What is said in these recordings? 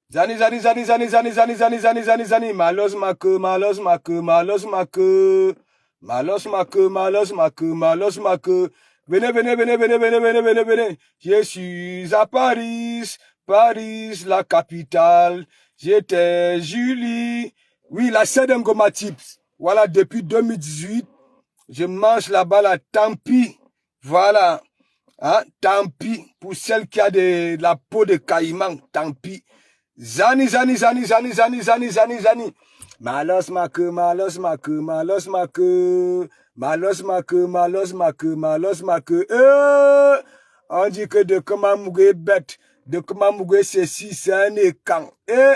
Zani, zani, zani, zani, zani, zani, zani, zani, zani, zani, malos make, malos make, malos make, malos make, malos make, malos make. Venez, venez, venez, venez, venez, venez, venez, venez. Je suis à Paris, Paris, la capitale. J'étais Julie. Oui, la scène de Ngoma Tips. Voilà, depuis 2018, je mange là-bas, là, tant pis. Voilà. Hein, tant pis. Pour celle qui a de la peau de caïman, tant pis. Zani, zani, zani, zani, zani, zani, zani, zani. Malos make, malos make, malos make, malos make, malos make, malos make. On dit que de comment mourir bête, de comment mourir ceci, c'est un écan.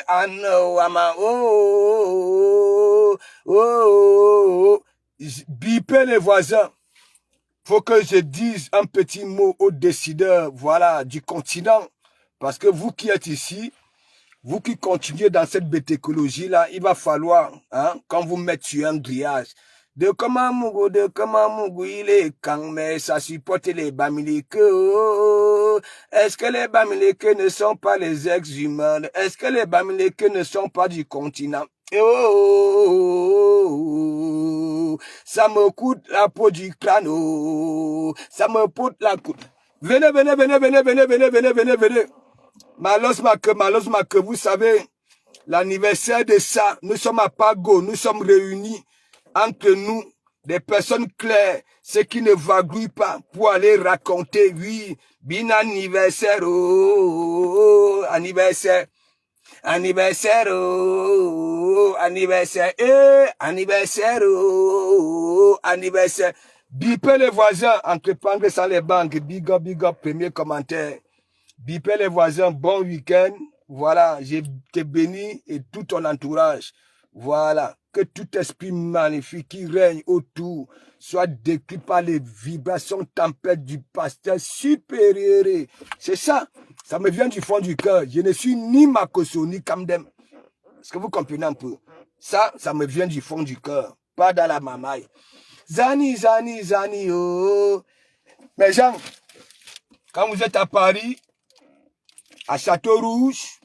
Ah non, ama, oh, oh, oh, oh. Bipez les voisins. Faut que je dise un petit mot aux décideurs, voilà, du continent. Parce que vous qui êtes ici, vous qui continuez dans cette bête écologie-là, il va falloir, hein, quand vous mettez sur un grillage, de comment Mougou, il est quand, mais ça supporte les Bamileke. Est-ce que les Bamileke ne sont pas les ex-humains? Est-ce que les Bamileke ne sont pas du continent? Ça me coûte la peau du crâne. Ça me coûte la coûte. Venez, venez, venez, venez, venez, venez, venez, venez, venez. Malos Make, vous savez, l'anniversaire de ça, nous sommes à Pago, nous sommes réunis entre nous, des personnes claires, ceux qui ne vagouillent pas pour aller raconter, oui, bien anniversaire, oh, anniversaire, anniversaire, oh, anniversaire, anniversaire, oh, anniversaire. Bipez les voisins, entreprendre sans les banques, big up, premier commentaire. Bipez les voisins, bon week-end. Voilà, j'ai te béni et tout ton entourage. Voilà, que tout esprit magnifique qui règne autour soit décrit par les vibrations tempêtes du pasteur supérieur. C'est ça, ça me vient du fond du cœur. Je ne suis ni Makoso, ni Kamdem. Est-ce que vous comprenez un peu? Ça me vient du fond du cœur, pas dans la mamaille. Zani, zani, zani, oh. Mes gens, quand vous êtes à Paris, à Château-Rouge,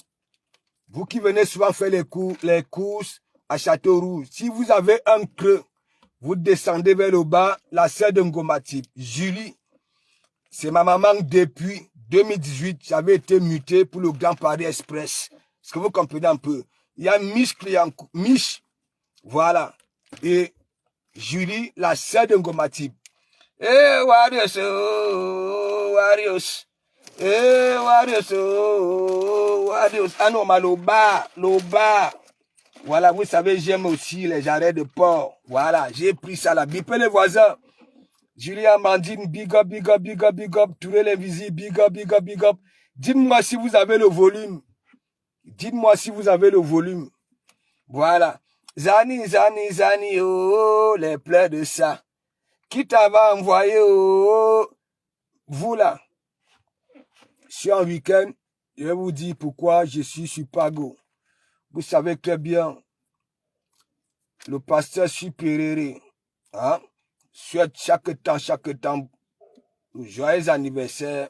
vous qui venez souvent faire les courses à Château-Rouge, si vous avez un creux, vous descendez vers le bas, la sœur de Ngoma Tips, Julie, c'est ma maman depuis 2018, j'avais été muté pour le Grand Paris Express. Est-ce que vous comprenez un peu? Il y a Mich, voilà, et Julie, la sœur de Ngoma Tips. Warriors, oh, Warriors. Warriors, oh, Warriors. Ah non, mais le bas. Voilà, vous savez, j'aime aussi les jarrets de porc. Voilà, j'ai pris ça là. Bipez les voisins. Julia Mandine, big up, big up, big up, big up. Touré l'invisible, big up, big up, big up. Dites-moi si vous avez le volume. Dites-moi si vous avez le volume. Voilà. Zani, zani, zani, oh, les pleurs de ça. Qui t'avait envoyé, oh, vous là. Sur un week-end, je vais vous dire pourquoi je suis sur Pago. Vous savez très bien, le pasteur supérieur, hein, souhaite chaque temps, joyeux anniversaire,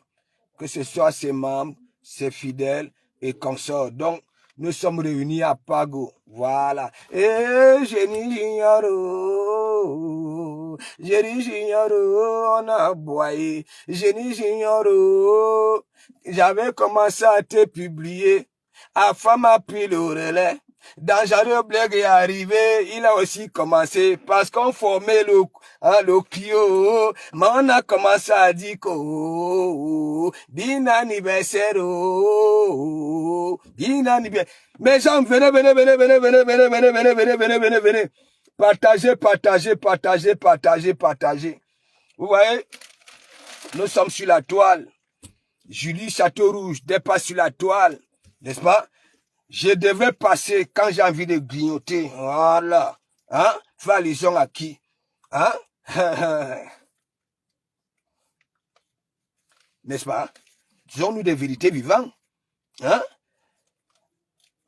que ce soit ses membres, ses fidèles et consorts. Donc, nous sommes réunis à Pago. Voilà. Et Génie Junior, on a boyé. Génie Junior, j'avais commencé à te publier. Afam a pris le relais. Dangereux Blague est arrivé, il a aussi commencé parce qu'on formait le Clio, mais on a commencé à dire que bien anniversaire, bien anniversaire. Mais gens, venez. Partagez. Vous voyez, nous sommes sur la toile. Julie Château-Rouge dépasse sur la toile, n'est-ce pas? Je devais passer quand j'ai envie de grignoter. Voilà. Hein? Faire allusion à qui? Hein? N'est-ce pas? Disons-nous des vérités vivantes. Hein?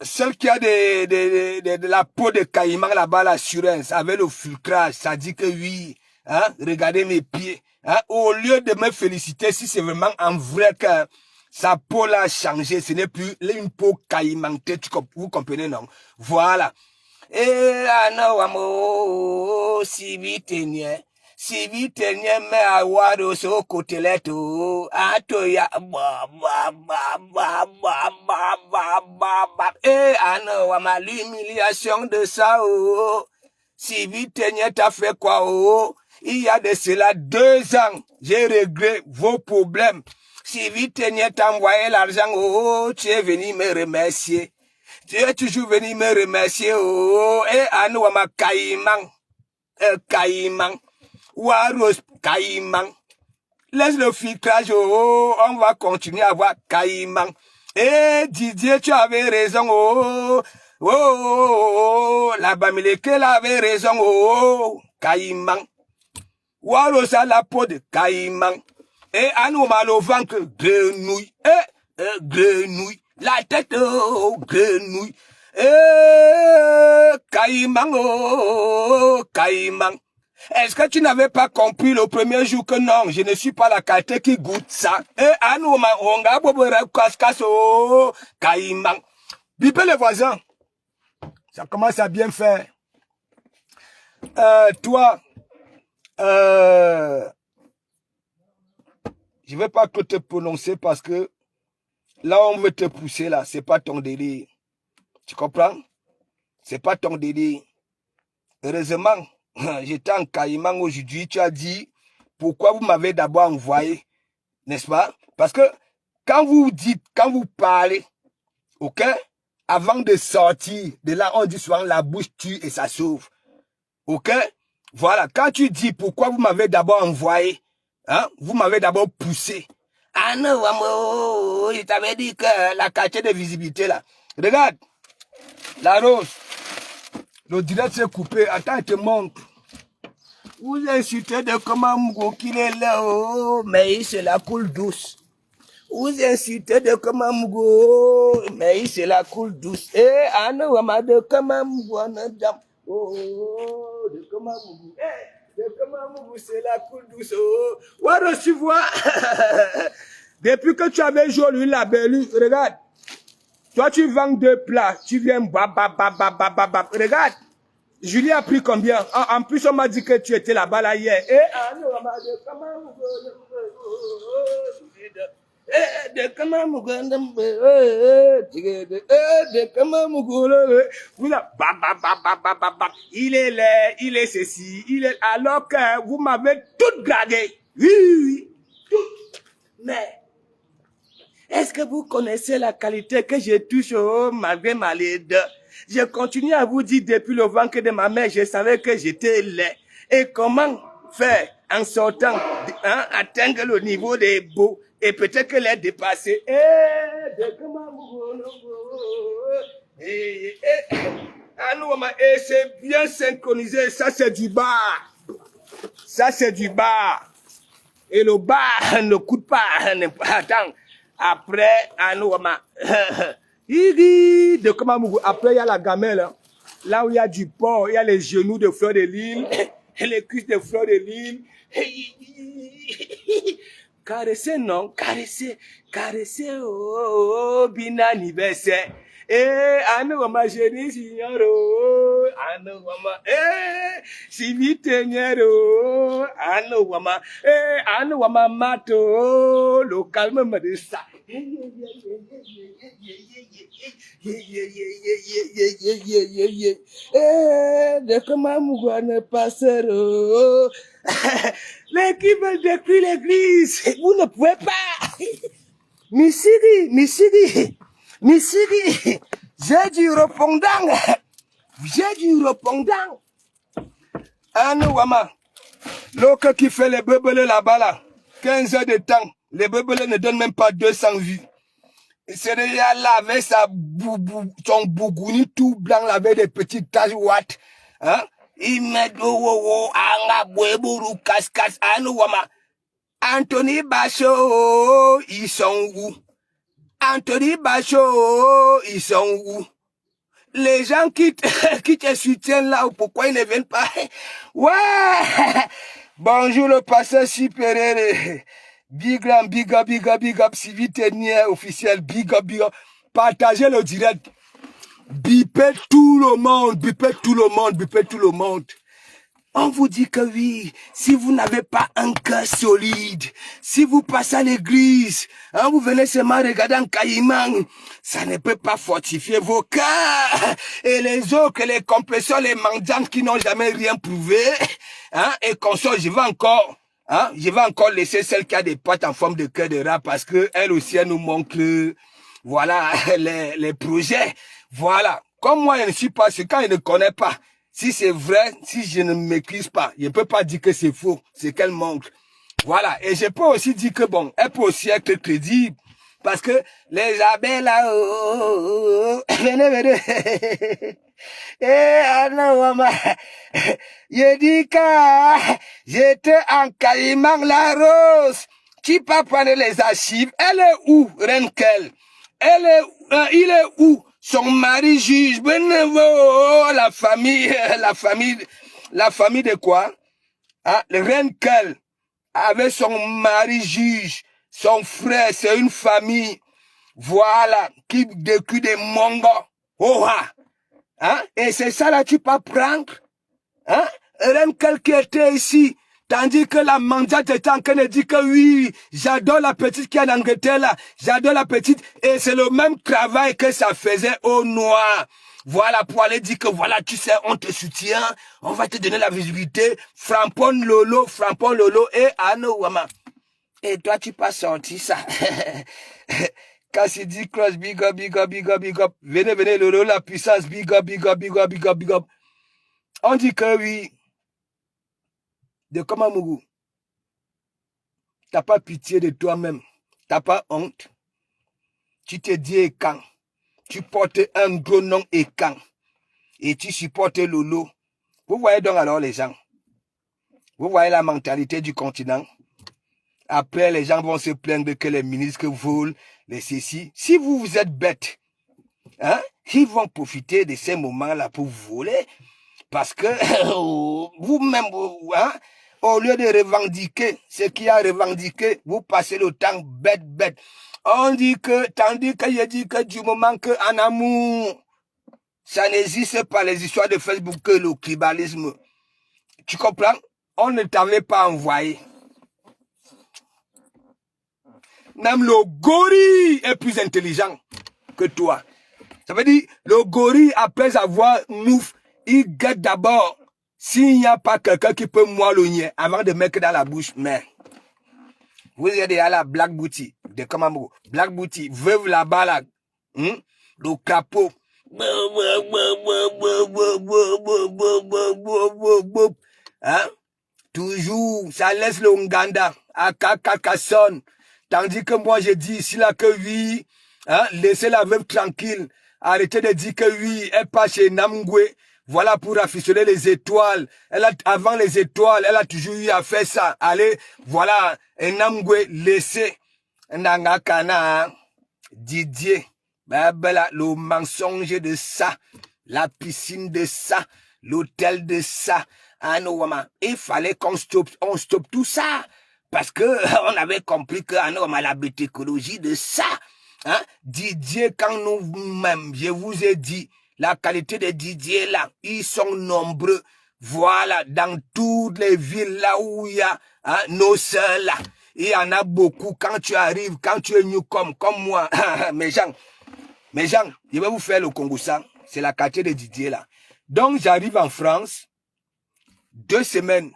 Celle qui a de la peau de caïman là-bas, l'assurance, avec le filtrage, ça dit que oui. Hein? Regardez mes pieds. Hein? Au lieu de me féliciter, si c'est vraiment en vrai que Sa peau l'a changé. Ce n'est plus une peau caïmentée. Vous comprenez, non? Voilà. Et si vite mais à wado so coteleto atoya et ma l'humiliation de ça si vite t'as fait quoi il y a de cela 2 ans j'ai réglé vos problèmes si vite t'as envoyé l'argent tu es venu me remercier. Tu es toujours venu me remercier, et Anouama Caïman, Waros Caïman. Laisse le filtrage, on va continuer à voir Caïman. Eh, Didier, tu avais raison, la Bamileke avait raison, Caïman. Waros à la peau de Caïman. Et Anouama le ventre, grenouille, grenouille. La tête grenouille. Caïman, Caïman. Est-ce que tu n'avais pas compris le premier jour que non, je ne suis pas la qualité qui goûte ça? Caïman. Bipez les voisins. Ça commence à bien faire. Toi, je vais pas trop te prononcer parce que là, on veut te pousser, là. C'est pas ton délire. Tu comprends? C'est pas ton délire. Heureusement, j'étais en Caïman aujourd'hui. Tu as dit, pourquoi vous m'avez d'abord envoyé? N'est-ce pas? Parce que quand vous dites, quand vous parlez, ok? Avant de sortir, de là, on dit souvent la bouche tue et ça sauve. Ok? Voilà. Quand tu dis pourquoi vous m'avez d'abord envoyé, hein? Vous m'avez d'abord poussé. Ah non, je t'avais dit que la qualité de visibilité là. Regarde, la rose. Le direct s'est coupé. Attends, je te montre. Vous insultez de comment Mougo qu'il est là, mais c'est la coule douce. Vous insultez de comment Mougo, mais c'est la coule douce. Eh, ah non, de comment Mougo, de comment Mougo. De comment Mougo, c'est la coule douce. Ouais, tu vois. Depuis que tu avais joué la belle, regarde. Toi, tu vends 2 plats. Tu viens, regarde. Julie a pris combien? En plus, on m'a dit que tu étais là-bas là hier. Il est laid, il est ceci, il est... Alors que vous m'avez tout gradé. Oui, tout. Mais... est-ce que vous connaissez la qualité que je touche malgré ma laideur? Je continue à vous dire depuis le ventre de ma mère, je savais que j'étais laid. Et comment faire en sortant, atteindre le niveau des beaux et peut-être que les dépasser. Et c'est bien synchronisé, ça c'est du bar. Ça c'est du bar. Et le bar ne coûte pas, attends. Après, de comment après il y a la gamelle, hein. Là où il y a du porc, il y a les genoux de fleur de lys, les cuisses de fleur de lys. Caresser non, caresser, bin anniversaire. Ma chérie, signoro, si vite mato, le calme me de ça. De comment Mougouane passera. L'équipe veut détruire l'église. Vous ne pouvez pas. Misiri. J'ai du répondant. Wama. L'autre qui fait les bebelés là-bas là. 15 heures de temps. Les bebelés ne donnent même pas 200 vues. C'est là avec son bougouni tout blanc là avec des petites taches ouates. Hein? Il met cascas wama. Anthony Bacho, ils sont où? Les gens qui te soutiennent là, pourquoi ils ne viennent pas? Ouais! Bonjour le pasteur supérieur. Big up, big up, big up, big up. Suivi technicien officiel, big up, big up. Partagez le direct. Bipez tout le monde, bipez tout le monde, bipez tout le monde. On vous dit que oui, si vous n'avez pas un cœur solide, si vous passez à l'église, hein, vous venez seulement regarder un caïman, ça ne peut pas fortifier vos cœurs. Et les autres, les compresseurs, les mendiants qui n'ont jamais rien prouvé, hein, et consorts, je vais encore laisser celle qui a des pattes en forme de cœur de rat parce que elle aussi, elle nous montre, voilà, les projets. Voilà. Comme moi, je ne suis pas, c'est quand je ne connais pas. Si c'est vrai, si je ne maîtrise pas, je ne peux pas dire que c'est faux, c'est qu'elle montre. Voilà. Et je peux aussi dire que bon, elle peut aussi être crédible. Parce que les abeilles là, venez. Je dis que j'étais en Caïman la Rose. Tu peux prendre les archives. Elle est où, Renkel? Il est où? Son mari juge, la famille de quoi? Hein? Le Renkel avec son mari juge, son frère, c'est une famille, voilà, qui décrit des mongos. Oh, hein? Et c'est ça là, tu peux prendre, hein? Renkel qui était ici, tandis que la mendiante était en train de dire que oui, j'adore la petite qui est en Angleterre là, j'adore la petite, et c'est le même travail que ça faisait au noir. Voilà, pour aller dire que voilà, tu sais, on te soutient, on va te donner la visibilité, frampon lolo, et Anno Wama. Et toi, tu pas sorti ça. Cassidy Cross, big up, big up, big up, big up. Venez, lolo, la puissance, big up, big up, big up, big up, big up. On dit que oui, de Kamamougou, t'as pas pitié de toi-même, t'as pas honte. Tu te dis Ekan, tu portes un gros nom Ekan, et tu supportes Lolo. Vous voyez donc alors les gens, vous voyez la mentalité du continent. Après, les gens vont se plaindre que les ministres volent, les ceci. Si vous êtes bêtes, hein, ils vont profiter de ces moments-là pour voler, parce que vous-même, hein, au lieu de revendiquer ce qui a revendiqué, vous passez le temps bête. On dit que, tandis que je dis que du moment que en amour, ça n'existe pas les histoires de Facebook que le tribalisme. Tu comprends? On ne t'avait pas envoyé. Même le gorille est plus intelligent que toi. Ça veut dire, le gorille, après avoir mouf, il guette d'abord s'il n'y a pas quelqu'un qui peut moellonner avant de mettre dans la bouche. Mais vous êtes à la Black Booty de Kamamou. Black Booty, veuve là-bas là, le capot. Hein? Toujours, ça laisse le Nganda à Carcassonne. Tandis que moi, je dis ici là que oui, hein, laissez la veuve tranquille. Arrêtez de dire que oui, elle passe chez Namgwe. Voilà pour afficher les étoiles. Avant les étoiles, elle a toujours eu à faire ça. Allez, voilà, Namgwe, laissez. Nangakana, Didier. Le mensonge de ça. La piscine de ça. L'hôtel de ça. Il fallait qu'on stoppe tout ça. Parce que on avait compris que la bétécologie de ça. Hein? Didier, quand nous-mêmes, je vous ai dit, la qualité de Didier là, ils sont nombreux. Voilà, dans toutes les villes là où il y a nos sœurs là. Il y en a beaucoup. Quand tu arrives, quand tu es newcom comme moi, mes gens, je vais vous faire le Congo-ça. C'est la qualité de Didier là. Donc j'arrive en France, 2 semaines.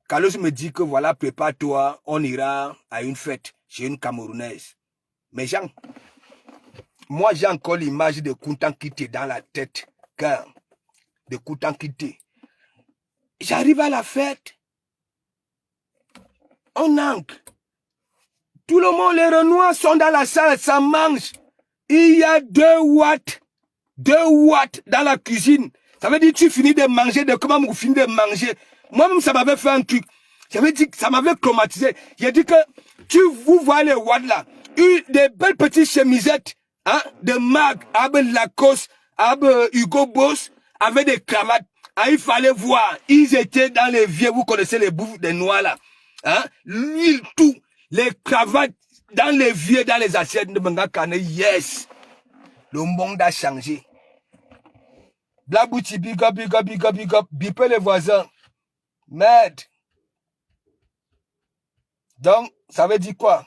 Carlos me dit que voilà, prépare-toi, on ira à une fête chez une Camerounaise. Mais Jean, moi j'ai encore l'image de Kuntan Kité dans la tête, car de Kuntan Kité. J'arrive à la fête, on ancre. Tout le monde, les Renois sont dans la salle, ça mange. Il y a 2 watts dans la cuisine. Ça veut dire que tu finis de manger, de comment vous finissez de manger. Moi-même, ça m'avait fait un truc. J'avais dit que ça m'avait traumatisé. J'ai dit que vous voyez les watts là, des belles petites chemisettes, hein, de Mag, Lacoste, Hugo Boss, avec des cravates. Ah, il fallait voir. Ils étaient dans les vieux, vous connaissez les bouffes des noirs là. Hein, l'huile, tout. Les cravates dans les vieux, dans les assiettes de Mangakane, yes. Le monde a changé. Blabouti, big up, big up, big up, big up. Bipez les voisins. Merde. Donc, ça veut dire quoi?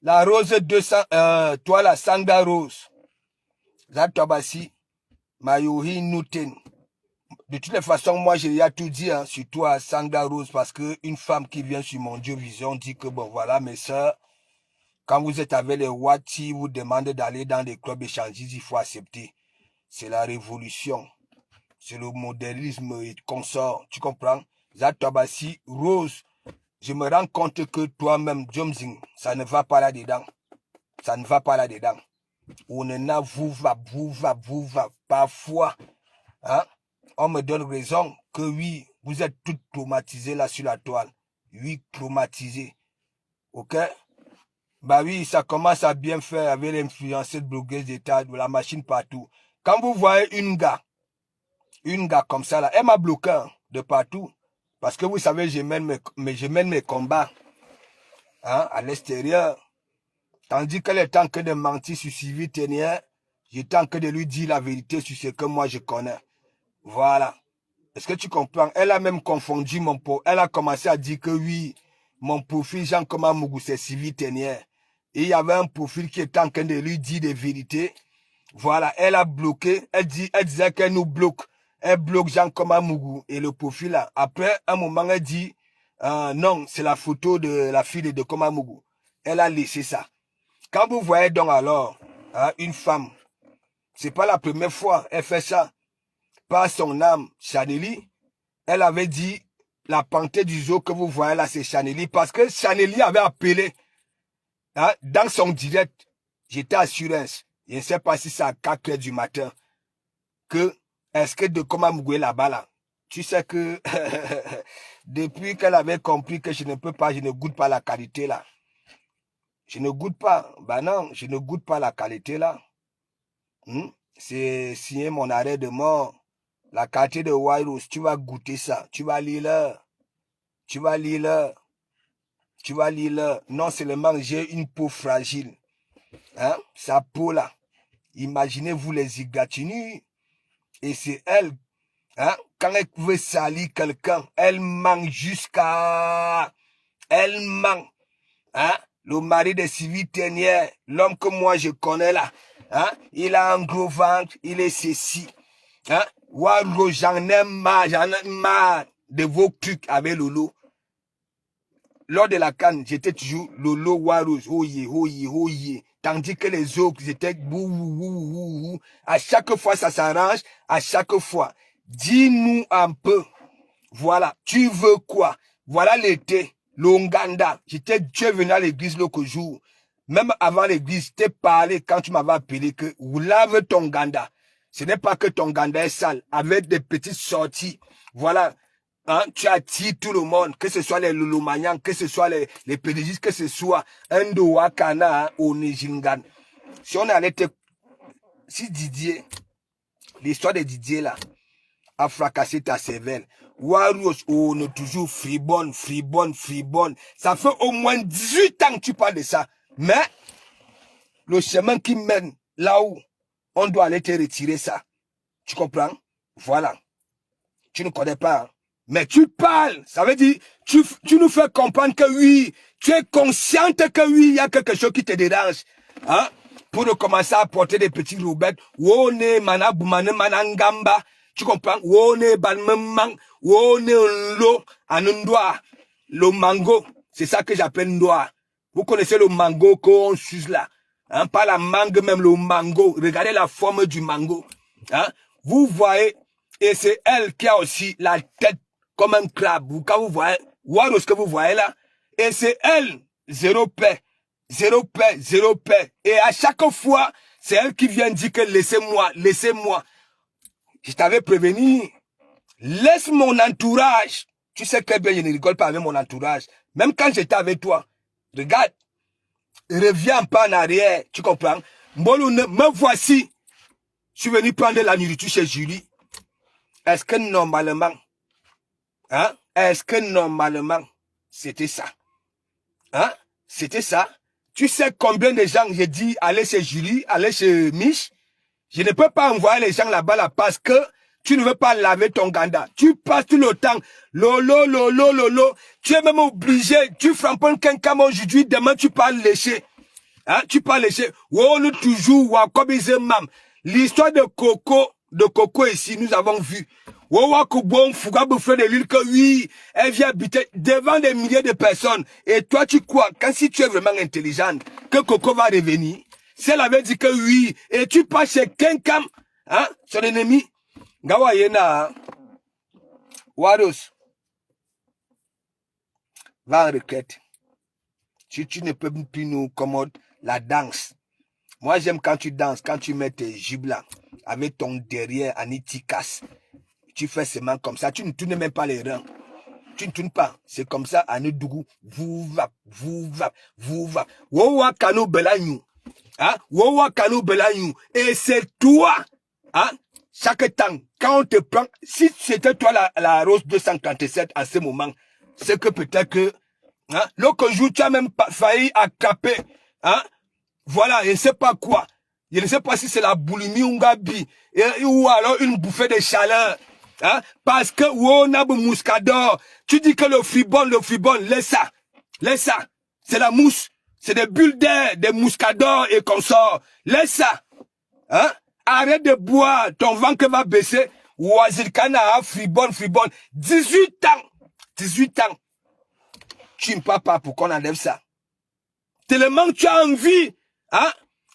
La rose 200, toi la Sangda Rose. Zatobasi, Mayuri Nuten. De toutes les façons, moi, j'ai tout dit hein, sur toi, Sangda Rose, parce que une femme qui vient sur mon Dieu Vision dit que, bon, voilà, mes sœurs, quand vous êtes avec les Wati, vous demandez d'aller dans des clubs échangistes, il faut accepter. C'est la révolution. C'est le modélisme et consort. Tu comprends? Zatobasi, Rose, je me rends compte que toi-même, Jomzing, ça ne va pas là-dedans. Ça ne va pas là-dedans. On en a, vous va. Parfois, hein, on me donne raison que oui, vous êtes toutes traumatisées là sur la toile. Oui, traumatisées. Ok? Bah oui, ça commence à bien faire avec l'influenceur de blogueuse d'état, de la machine partout. Quand vous voyez une gars comme ça là, elle m'a bloqué hein, de partout. Parce que vous savez, je mène mes combats hein, à l'extérieur. Tandis qu'elle est en train de mentir sur Sylvie Ténière, j'étais en train de lui dire la vérité sur ce que moi je connais. Voilà. Est-ce que tu comprends? Elle a même confondu mon pot. Elle a commencé à dire que oui, mon profil Jean Komamougou, c'est Sylvie Ténière. Et il y avait un profil qui était en train de lui dire des vérités. Voilà. Elle a bloqué. Elle disait qu'elle nous bloque. Elle bloque Jean Komamougou et le profil là. Après, un moment, elle dit, non, c'est la photo de la fille de Komamougou. Elle a laissé ça. Quand vous voyez donc alors, hein, une femme, c'est pas la première fois, elle fait ça. Par son âme, Chaneli, elle avait dit, la panthère du zoo que vous voyez là, c'est Chaneli, parce que Chaneli avait appelé, hein, dans son direct, j'étais à Assurance, je ne sais pas si c'est à 4 heures du matin, que, est-ce que de Komamougou est là-bas là, tu sais que, depuis qu'elle avait compris que je ne goûte pas la qualité là, je ne goûte pas. Ben non, je ne goûte pas la qualité là. C'est signé mon arrêt de mort. La qualité de Wairos, tu vas goûter ça. Tu vas lire là. Tu vas lire là. Tu vas lire là. Non seulement j'ai une peau fragile. Hein? Sa peau là. Imaginez-vous les égratignures. Et c'est elle. Hein? Quand elle veut salir quelqu'un, elle manque jusqu'à... Elle manque. Hein? Le mari de Sylvie Ténière, l'homme que moi je connais là, hein? Il a un gros ventre, il est ceci. Hein? Waro, j'en ai marre de vos trucs avec Lolo. Lors de la canne, j'étais toujours Lolo, Waro, oye. Tandis que les autres étaient bouh. À chaque fois, ça s'arrange, à chaque fois. Dis-nous un peu. Voilà, tu veux quoi? Voilà l'été. L'Onganda, tu es venu à l'église l'autre jour. Même avant l'église, t'ai parlé quand tu m'avais appelé que vous lave ton ganda. Ce n'est pas que ton ganda est sale, avec des petites sorties. Voilà, hein, tu attires tout le monde, que ce soit les Lulumanyang, que ce soit les pédigistes, que ce soit un Wakana, hein, au Nijingan. Si on allait si Didier, l'histoire de Didier là, a fracassé ta cervelle. Warriors, on est toujours fribonne. Ça fait au moins 18 ans que tu parles de ça. Mais, le chemin qui mène là où on doit aller te retirer ça. Tu comprends? Voilà. Tu ne connais pas. Hein? Mais tu parles. Ça veut dire, tu nous fais comprendre que oui, tu es consciente que oui, il y a quelque chose qui te dérange. Hein? Pour commencer à porter des petits roubettes. Wone, manaboumane, manangamba. Tu comprends? Wone balmemang, wone lo, anundoa, le mango. C'est ça que j'appelle ndoa. Vous connaissez le mango qu'on suce là. Hein? Pas la mangue, même le mango. Regardez la forme du mango. Hein? Vous voyez, et c'est elle qui a aussi la tête comme un crabe. Quand vous voyez, ce que vous voyez là, et c'est elle, zéro paix. Et à chaque fois, c'est elle qui vient dire que laissez-moi. Je t'avais prévenu. Laisse mon entourage. Tu sais que bien, je ne rigole pas avec mon entourage. Même quand j'étais avec toi. Regarde. Reviens pas en arrière. Tu comprends? Me voici. Je suis venu prendre la nourriture chez Julie. Est-ce que normalement, hein? C'était ça? Hein? C'était ça. Tu sais combien de gens, j'ai dit, allez chez Julie, allez chez Mich. Je ne peux pas envoyer les gens là-bas là parce que tu ne veux pas laver ton ganda. Tu passes tout le temps. Lolo, lolo, lolo. Tu es même obligé. Tu frappes quelqu'un aujourd'hui, demain tu parles lécher. Hein, tu parles lécher. Oh, nous toujours, comme ils aiment mam. L'histoire de Coco ici, nous avons vu. Oh, bon, Fouga Bouffé de l'île que oui, elle vient habiter devant des milliers de personnes. Et toi, tu crois, quand si tu es vraiment intelligente, que Coco va revenir, si elle avait dit que oui, et tu passes chez quelqu'un, hein, son ennemi, Gawa Yena, Waros, va en requête. Tu ne peux plus nous commoder la danse. Moi, j'aime quand tu danses, quand tu mets tes jupes là, avec ton derrière en itikas. Tu fais seulement comme ça, tu ne tournes même pas les reins. Tu ne tournes pas. C'est comme ça, à Nedougou. Vous va. Wowa kano belanyu. Hein? Wowa kano belanyu. Et c'est toi, hein? Chaque temps, quand on te prend, si c'était toi la rose 237 à ce moment, c'est que peut-être que, hein? L'autre jour, tu as même failli attraper, hein? Voilà, je ne sais pas quoi. Je ne sais pas si c'est la boulimie ou gabi, ou alors une bouffée de chaleur. Hein? Parce que, on a mouscador. Tu dis que le fribon, laisse ça. C'est la mousse. C'est des bulles d'air, des mouscadors et consorts. Laisse ça. Hein? Arrête de boire, ton ventre va baisser. Ouazilkana, fribon. 18 ans. Tu ne parles pas pour qu'on enlève ça. Tellement que tu as envie, hein,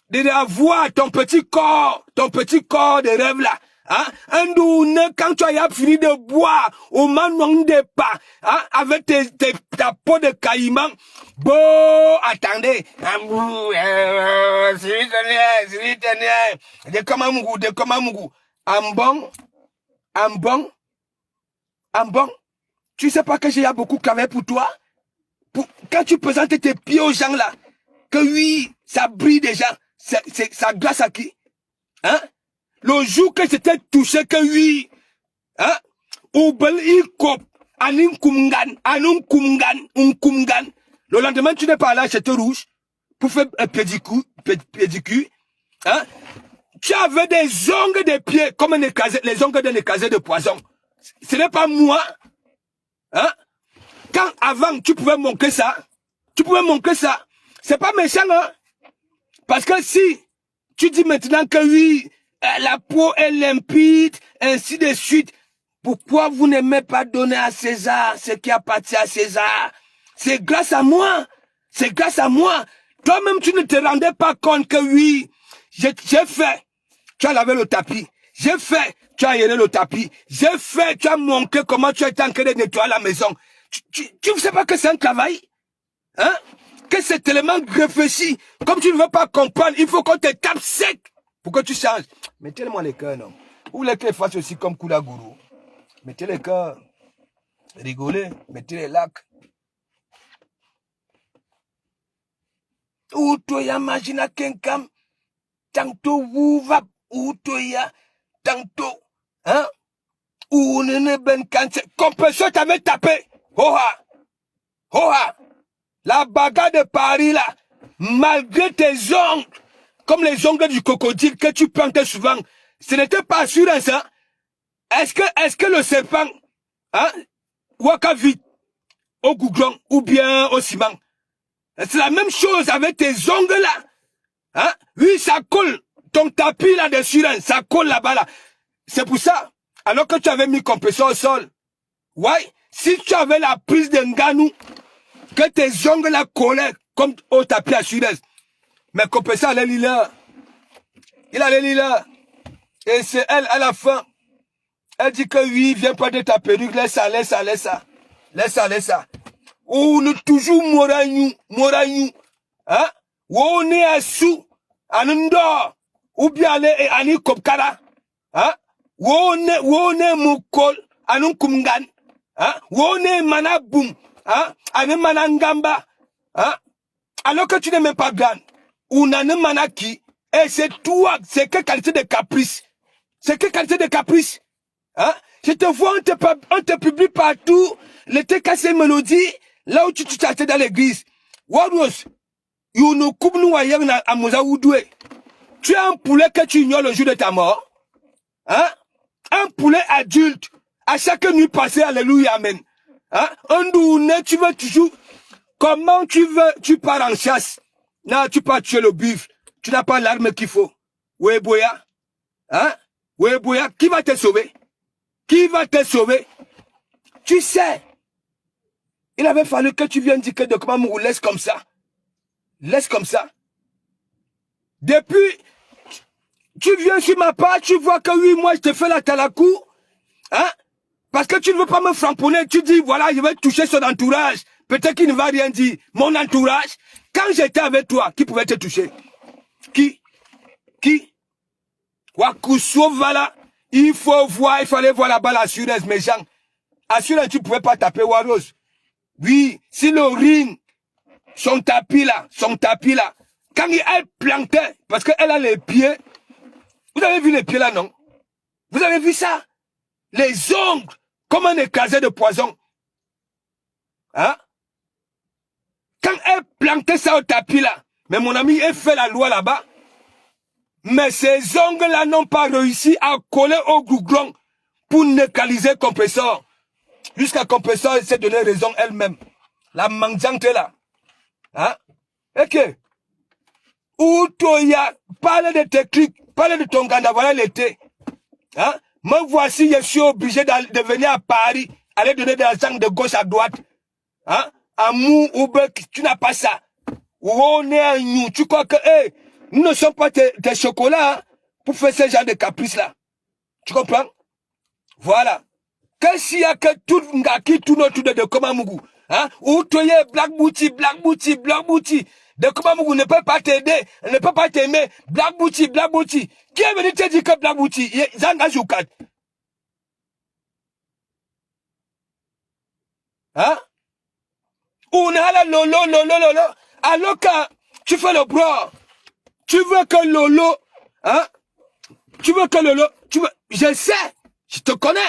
d'avoir ton petit corps de rêve là. Hein? Quand tu as fini de boire, au moment de pas, hein, avec ta peau de caïman, bon, attendez, de Komamougou, en bon, tu sais pas que j'ai beaucoup travaillé pour toi? Quand tu présentes tes pieds aux gens là, que oui, ça brille déjà, ça glace à qui? Hein? Le jour que j'étais touché, que oui, hein? Oubel ikop, anum kumgan. Le lendemain, tu n'es pas allé acheter rouge pour faire un pédicure, hein? Tu avais des ongles de pieds, comme les ongles d'un écrasé de poison. Ce n'est pas moi, hein? Quand avant, tu pouvais manquer ça, c'est pas méchant, hein? Parce que si tu dis maintenant que oui, la peau est limpide, ainsi de suite, pourquoi vous n'aimez pas donner à César ce qui appartient à César? C'est grâce à moi. Toi-même, tu ne te rendais pas compte que oui, j'ai fait, tu as lavé le tapis. J'ai fait, tu as aéré le tapis. J'ai fait, tu as montré comment tu étais en train de nettoyer la maison. Tu ne sais pas que c'est un travail? Hein? Que c'est tellement réfléchi. Comme tu ne veux pas comprendre, il faut qu'on te tape sec pour que tu changes. Mettez-moi les cœurs, non? Ou les cœurs fassent aussi comme Kula Gourou. Mettez les cœurs. Rigolez. Mettez les lacs. Ou toi, imagine quelqu'un. Tantôt, vous va. Ou toi, tantôt. Hein? Ou ne ben cancer. Compensation t'avait tapé. Hoha. La bagarre de Paris, là, malgré tes ongles, comme les ongles du crocodile que tu plantais souvent, ce n'était pas assurance, hein? Est-ce que le serpent, hein, waka vite, au gouglon, ou bien au ciment? C'est la même chose avec tes ongles, là. Hein? Oui, ça colle. Ton tapis, là, d'assurance, ça colle là-bas, là. C'est pour ça, alors que tu avais mis compresseur au sol, ouais, si tu avais la prise de Nganou, que tes ongles là collaient comme au tapis assurance. Mais compresseur allait là. Il allait là. Et c'est elle, à la fin, elle dit que oui, viens pas de ta perruque, laisse ça. Ou nous toujours moragnou. Hein? Ou on est à sous, à n'endort, ou bien aller à ni kopkara. Hein? Ou on est moukol, à nous kumgan. Hein? Ou on est manaboum. Hein? Ane manangamba. Hein? Alors que tu n'es même pas grande. Ou n'ane manaki. Et c'est toi, c'est quelle qualité de caprice? Hein? Je te vois, on te publie partout. Les TKC Mélodie, là où tu t'attends dans l'église. Warriors, you nous coupe nous ailleurs à Mozaoudoué. Tu as un poulet que tu ignores le jour de ta mort. Hein? Un poulet adulte. À chaque nuit passée, alléluia, amen. Hein? Un douné, tu veux toujours. Comment tu pars en chasse? Non, tu pars tuer le bif. Tu n'as pas l'arme qu'il faut. Ouais, Boya. Hein? Ouais, Boya, qui va te sauver? Qui va te sauver? Tu sais. Il avait fallu que tu viennes dire que de comment me laisse comme ça. Laisse comme ça. Depuis, tu viens sur ma part, tu vois que oui, moi je te fais la talakou. Hein? Parce que tu ne veux pas me framponner, tu dis voilà, je vais toucher son entourage. Peut-être qu'il ne va rien dire. Mon entourage, quand j'étais avec toi, qui pouvait te toucher? Qui? Wakuso, voilà. Il fallait voir là-bas l'assurance, mes gens. Assurance, tu ne pouvais pas taper Waros. Oui, si le ring, son tapis là, quand elle plantait, parce qu'elle a les pieds, vous avez vu les pieds là, non? Vous avez vu ça? Les ongles, comme un écrasé de poison. Hein? Quand elle plantait ça au tapis là, mais mon ami, elle fait la loi là-bas, mais ces ongles-là n'ont pas réussi à coller au gouglon pour neutraliser compresseur. Jusqu'à compresseur, elle s'est donné raison elle-même. La mangeante là. Hein? Ok. Outoya, parle de tes clics, parle de ton ganda, voilà l'été. Hein? Me voici, je suis obligé de venir à Paris, aller donner de l'argent de gauche à droite. Hein? Amour, Oubek, tu n'as pas ça. On est à nous, tu crois que, hey, nous ne sommes pas tes chocolats, hein, pour faire ce genre de caprice là. Tu comprends? Voilà. Qu'est-ce qu'il y a que tout qui tourne autour de Komamougou? Hein? Ou tu es Black Booty. De Komamougou ne peut pas t'aider, ne peut pas t'aimer. Black Booty. Qui est venu te dire que Black Booty? Zanga Joukat. Hein? Ou n'a la lolo. Alors que tu fais le bro. Tu veux que Lolo, hein? Je sais, je te connais.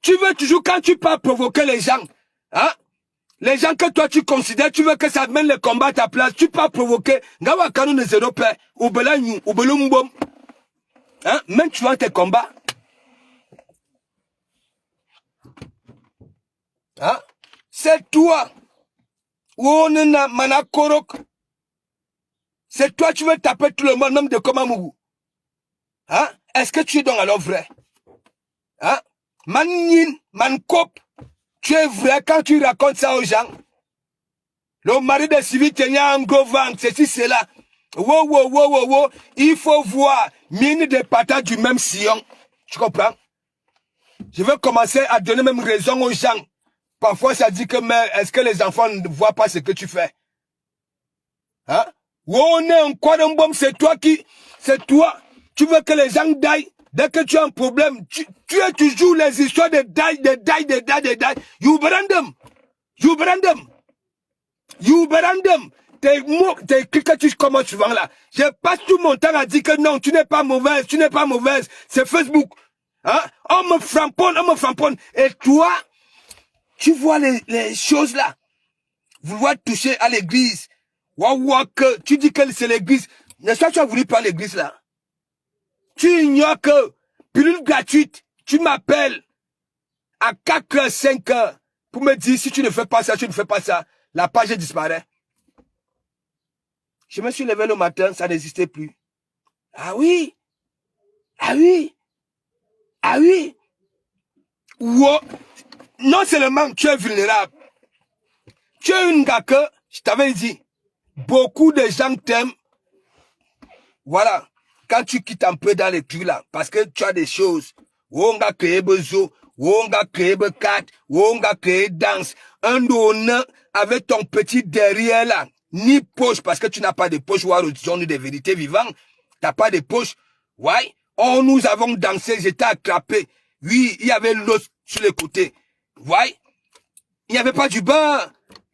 Tu veux toujours, quand tu pars provoquer les gens, hein? Les gens que toi tu considères, tu veux que ça mène le combat à ta place, tu pars provoquer, Gawa Kanou ne zéro paix, ou Belanyu, ou Belumbom, hein? Même tu vois tes combats, hein? C'est toi, Wonena Manakorok, c'est toi, tu veux taper tout le monde, même de Komamougou, hein? Est-ce que tu es donc alors vrai? Hein? Manin, Mankop, tu es vrai quand tu racontes ça aux gens. Le mari de Sylvie Tenya un gros vent, ceci, c'est là. Wow. Il faut voir mine des patates du même sillon. Tu comprends? Je veux commencer à donner même raison aux gens. Parfois, ça dit que, mais est-ce que les enfants ne voient pas ce que tu fais? Hein? On est un quadrumbom, c'est toi. Tu veux que les gens daillent. Dès que tu as un problème, tu as toujours les histoires de daille. You berandem. Tes clics que tu commences souvent là. Je passe tout mon temps à dire que non, tu n'es pas mauvaise. C'est Facebook. Hein? On me framponne. Et toi, tu vois les choses là. Vouloir toucher à l'église. Que tu dis que c'est l'église. N'est-ce pas que tu as voulu pas l'église là? Tu ignores que, pilule gratuite, tu m'appelles à 4h, 5h pour me dire si tu ne fais pas ça, la page disparaît. Je me suis levé le matin, ça n'existait plus. Ah oui. Wow. Non seulement tu es vulnérable, tu es une gars que, je t'avais dit, beaucoup de gens t'aiment. Voilà. Quand tu quittes un peu dans les trucs là, parce que tu as des choses, on va créer bezo, on va créer becat, on va créer danse, un donneur avec ton petit derrière là, ni poche, parce que tu n'as pas de poche, ou alors disons des vérités vivantes, t'as pas de poche, ouais, nous avons dansé, j'étais attrapé, oui, il y avait l'os sur le côté, ouais, il n'y avait pas du beurre,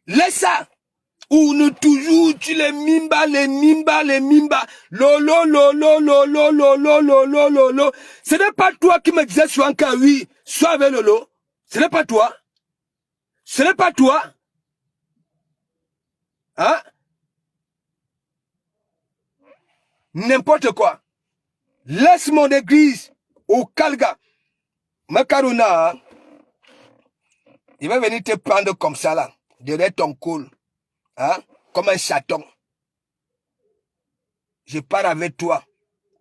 laisse ça. Ou ne toujours, tu les mimba. Lolo. Ce n'est pas toi qui me disais souvent que oui, sois avec Lolo. Ce n'est pas toi. Hein? N'importe quoi. Laisse mon église au Kalga. Makaruna, hein? Il va venir te prendre comme ça là, derrière ton col, hein? Comme un chaton. Je pars avec toi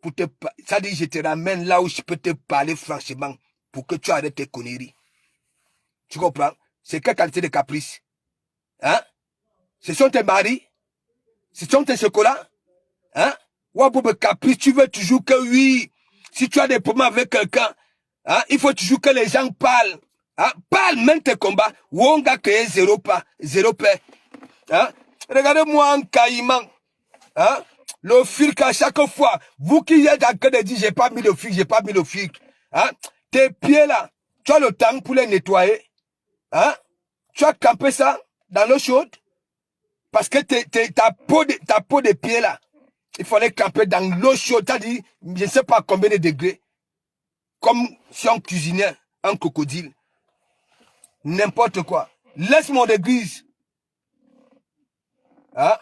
pour te, ça dit je te ramène là où je peux te parler franchement pour que tu arrêtes tes conneries. Tu comprends? C'est quelle qualité de caprice? Hein? Ce sont tes maris? Ce sont tes chocolats? Hein? Ou pour caprice, tu veux toujours que oui. Si tu as des problèmes avec quelqu'un, hein, il faut toujours que les gens parlent. Hein? Parle même tes combats. Ou on a créé zéro paix. Hein? Regardez-moi en caïman. Hein? Le filtre à chaque fois. Vous qui êtes en train de dire j'ai pas mis le filtre. Hein? Tes pieds là, tu as le temps pour les nettoyer. Hein? Tu as campé ça dans l'eau chaude. Parce que ta peau de pied là, il fallait camper dans l'eau chaude. T'as dit, je ne sais pas combien de degrés. Comme si on cuisinait un crocodile. N'importe quoi. Laisse mon église. Hein?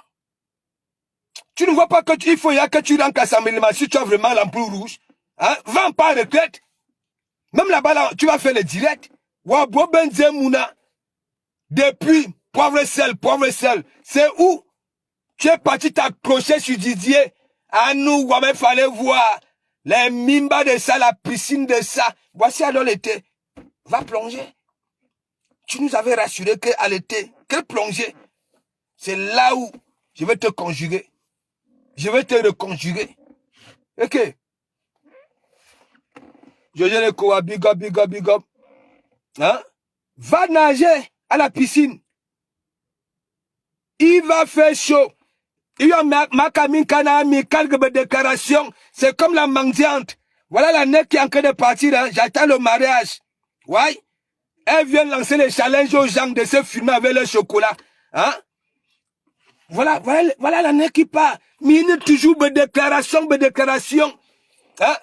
Tu ne vois pas qu'il faut que tu rentres à Samuel si tu as vraiment l'ampoule rouge. Hein? Va pas à retraite. Même là-bas, là, tu vas faire le direct. Wabo Benzemouna. Depuis, pauvre sel. C'est où? Tu es parti t'accrocher sur Didier. À nous, il fallait voir les mimbas de ça, la piscine de ça. Voici alors l'été. Va plonger. Tu nous avais rassuré qu'à l'été, que plonger? C'est là où je vais te conjuguer. Je vais te reconjuguer. Ok. Jojo Lekoa, big up. Hein? Va nager à la piscine. Il va faire chaud. Il y a ma camine canami, quelques déclarations. C'est comme la mendiante. Voilà la nec qui est en train de partir. Hein? J'attends le mariage. Ouais. Elle vient lancer les challenges aux gens de se filmer avec le chocolat. Hein? Voilà la nec qui part. Mine toujours des déclarations. Hein?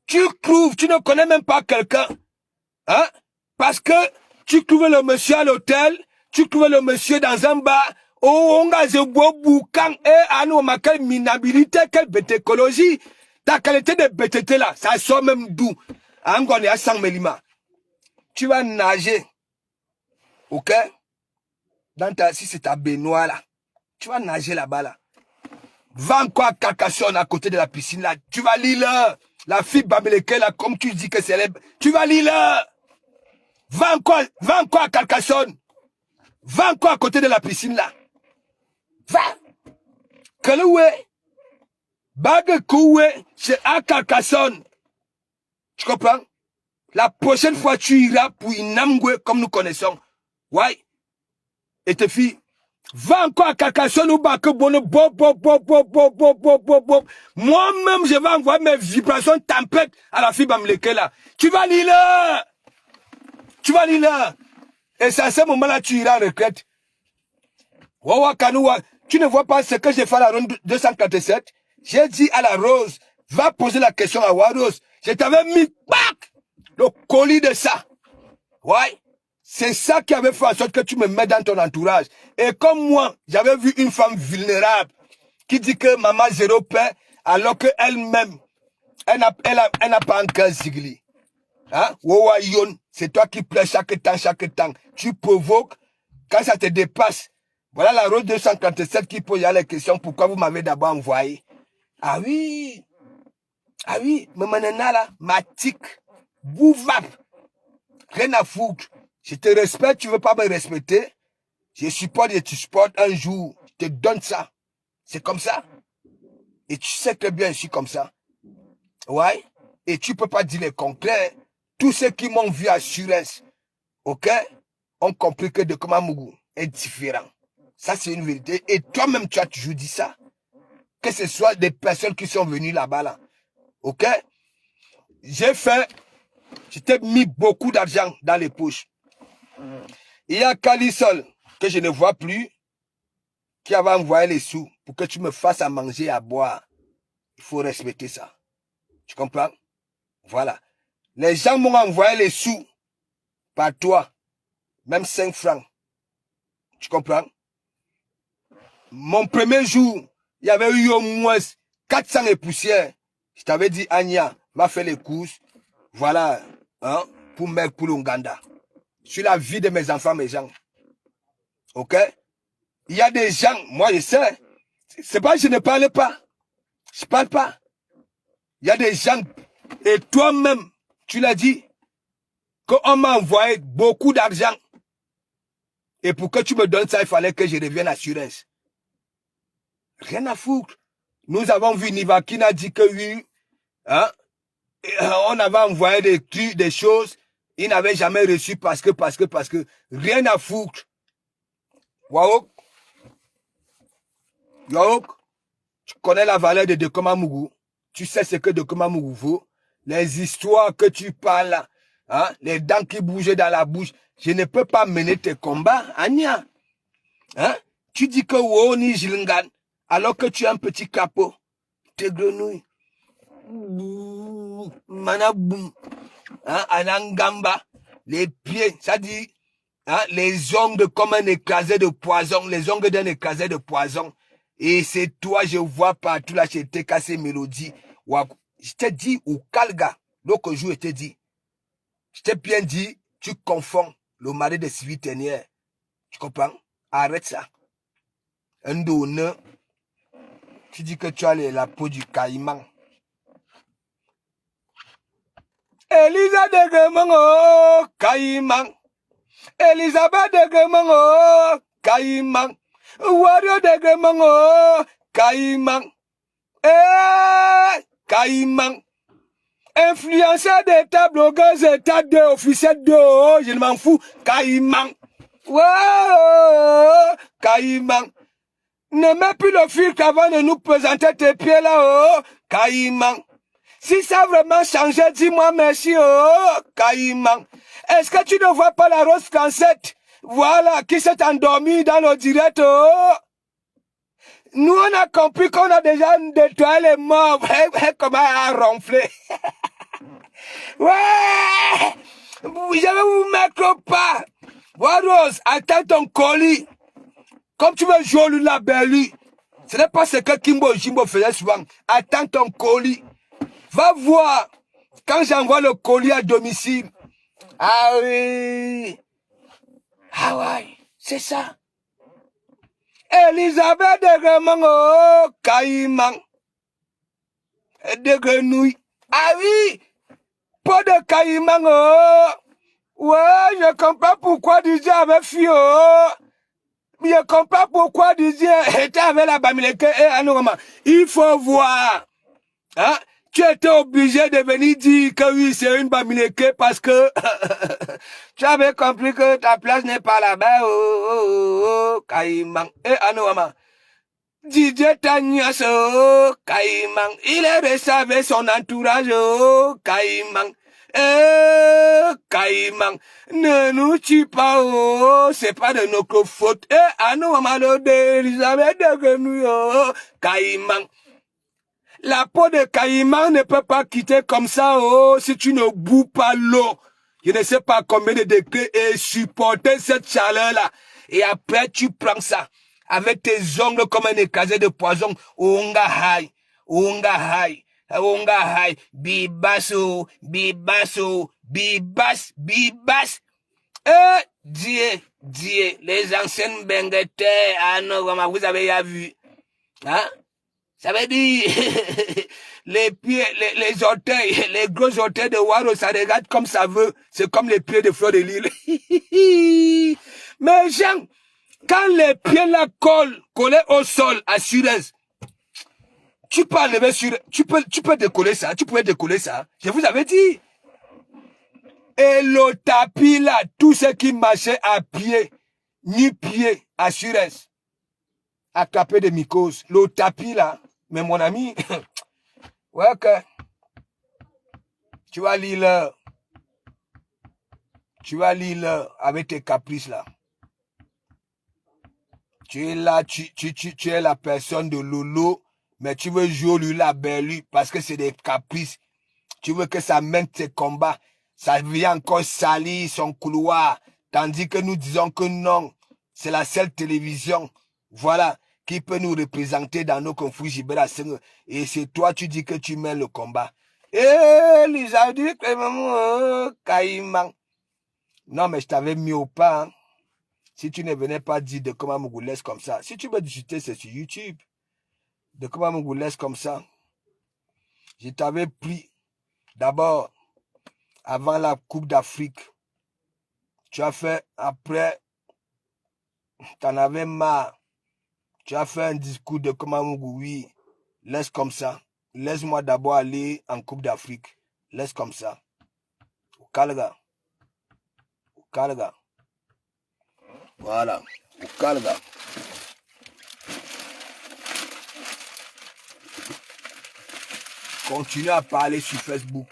Tu trouves, tu ne connais même pas quelqu'un. Hein? Parce que tu trouves le monsieur à l'hôtel, tu trouves le monsieur dans un bar, oh, on a ce beau boucan, et à nous, ma quelle minabilité, quelle bête écologie. Ta qualité de bêteté là, ça sort même d'où? Angone à 100 Melima. Tu vas nager. Ok? Si c'est ta baignoire là. Tu vas nager là-bas là. Va encore à Carcassonne à côté de la piscine là. Tu vas lire la fille Babeleke là, comme tu dis que c'est célèbre. Tu vas lire. Va encore à Carcassonne. Va encore à côté de la piscine là. Va. Kaloué. Bague Koué, c'est à Carcassonne. Tu comprends? La prochaine fois, tu iras pour Inamgwe comme nous connaissons. Ouais. Et tes filles, va encore à Carcassonne ou Bague Bono. Moi-même, je vais envoyer mes vibrations tempêtes à la fille Bamleke là. Tu vas lire. Et c'est à ce moment-là, tu iras en retraite. Wawa Kanoua, tu ne vois pas ce que j'ai fait à la ronde 247? J'ai dit à la Rose, va poser la question à Warose. Je t'avais mis, le colis de ça. Ouais. C'est ça qui avait fait en sorte que tu me mets dans ton entourage. Et comme moi, j'avais vu une femme vulnérable qui dit que maman zéro paix, alors qu'elle-même, elle n'a pas encore zigli. Hein? Wawa Yon, c'est toi qui pleures chaque temps. Tu provoques, quand ça te dépasse. Voilà la Rose 247 qui pose les questions, pourquoi vous m'avez d'abord envoyé? Ah oui, mais maintenant là, matique, bouvap, rien à foutre. Je te respecte, tu veux pas me respecter. Je supporte et tu supportes un jour, je te donne ça. C'est comme ça. Et tu sais très bien, je suis comme ça. Ouais. Et tu peux pas dire le contraire. Tous ceux qui m'ont vu à Surès, ok, ont compris que de Komamougou est différent. Ça, c'est une vérité. Et toi-même, tu as toujours dit ça. Que ce soit des personnes qui sont venues là-bas, là. Ok? Je t'ai mis beaucoup d'argent dans les poches. Il y a Calisol, que je ne vois plus, qui avait envoyé les sous pour que tu me fasses à manger et à boire. Il faut respecter ça. Tu comprends? Voilà. Les gens m'ont envoyé les sous par toi. Même 5 francs. Tu comprends? Mon premier jour, il y avait eu au moins 400 et poussières. Je t'avais dit, Anya, m'a fait les courses. Voilà, hein, pour mettre pour l'Ouganda. Sur la vie de mes enfants, mes gens. Ok? Il y a des gens, moi je sais. C'est pas que je ne parle pas. Je parle pas. Il y a des gens, et toi-même, tu l'as dit, qu'on m'a envoyé beaucoup d'argent. Et pour que tu me donnes ça, il fallait que je revienne à Assurance. Rien à foutre. Nous avons vu Niva qui n'a dit que oui, hein, on avait envoyé des trucs, des choses, il n'avait jamais reçu parce que, rien à foutre. Waouh. Waouh. Tu connais la valeur de Dekoma Mougou. Tu sais ce que Dekoma Mougou vaut. Les histoires que tu parles, hein, les dents qui bougeaient dans la bouche. Je ne peux pas mener tes combats, Anya. Hein? Tu dis que Woni Jilingan, alors que tu as un petit capot. Tes grenouilles. Manaboum. Hein, Anangamba. Les pieds, ça dit, hein, les ongles comme un écrasé de poison, les ongles d'un écrasé de poison. Et c'est toi, je vois partout là, je t'ai cassé mélodie. Je t'ai dit, ou Kalga, l'autre jour, je t'ai dit. Je t'ai bien dit, tu confonds le mari de Sylvie Tenière. Tu comprends? Arrête ça. Un donneur. Tu dis que tu as la peau du caïman. Elisa de Gemango, caïman. Elisabeth de Gemango, caïman. Wario de Gemango, caïman. Caïman. Influenceur d'État, blogueuse État 2, officiel 2, oh, je ne m'en fous. Caïman. Wow, caïman. Ne mets plus le filtre avant de nous présenter tes pieds là, oh, caïman. Si ça a vraiment changé, dis-moi merci, oh, caïman. Est-ce que tu ne vois pas la rose francette? Voilà, qui s'est endormie dans nos directs, oh. Nous, on a compris qu'on a déjà nettoyé les morts. Comment elle a ronflé. Ouais! Je vais vous mettre au pas. Voilà, Rose, attends ton colis. Comme tu veux jouer au la belle. Ce n'est pas ce que Kimbo Jimbo faisait souvent. Attends ton colis. Va voir. Quand j'envoie le colis à domicile. Ah oui. Ah ouais, c'est ça. Elisabeth de Gemango, caïman. De grenouille. Ah oui. Pas de caïman, oh. Ouais, je comprends pourquoi Didier avait fui, oh. Je comprends pourquoi Didier était avec la Bamileke et Anourama. Il faut voir. Hein? Tu étais obligé de venir dire que oui, c'est une Bamileke parce que tu avais compris que ta place n'est pas là-bas, oh, caïman. Et Anourama. Didier Tagnas, oh, caïman. Il est resté avec son entourage, oh, caïman. Caïman, ne nous tue pas, oh, c'est pas de notre faute. À nous, Amado d'Elisabeth de Grenouille, oh, caïman. La peau de caïman ne peut pas quitter comme ça, oh, si tu ne boues pas l'eau. Je ne sais pas combien de degrés et supporter cette chaleur-là. Et après, tu prends ça avec tes ongles comme un écrasé de poison. Onga hai, onga hai. Onga hai, bibasso, bibasso, bibas, bibas. Dieu, les anciennes benguetés, ah non, vous avez ya vu. Hein? Ça veut dire, les pieds, les orteils, les gros orteils de Waro, ça regarde comme ça veut. C'est comme les pieds de Fleur de Lille. Mais Jean, quand les pieds là collés au sol, assurance, tu peux enlever sur, tu peux décoller ça, tu pouvais décoller ça. Je vous avais dit. Et le tapis là, tout ce qui marchait à pied, ni pied, assurance, attrapé de mycoses. Le tapis là, mais mon ami, ouais que, tu vas lire avec tes caprices là. Tu es là, tu es la personne de Lolo. Mais tu veux jouer lui la belle parce que c'est des caprices. Tu veux que ça mène tes combats. Ça vient encore salir son couloir. Tandis que nous disons que non. C'est la seule télévision. Voilà. qui peut nous représenter dans nos conflits Jibera. Et c'est toi, tu dis que tu mènes le combat. Eh, Lisa dit que Caïman. Non, mais je t'avais mis au pas. Hein. Si tu ne venais pas dire de comment Mougou laisse comme ça. Si tu veux discuter, c'est sur YouTube. De comment Mougou laisse comme ça. Je t'avais pris d'abord avant la Coupe d'Afrique. Tu as fait après. Tu en avais marre. Tu as fait un discours de comment Mougou, oui. Laisse comme ça. Laisse-moi d'abord aller en Coupe d'Afrique. Laisse comme ça. Au Calga. Au Calga. Voilà. Au Calga. Continue à parler sur Facebook.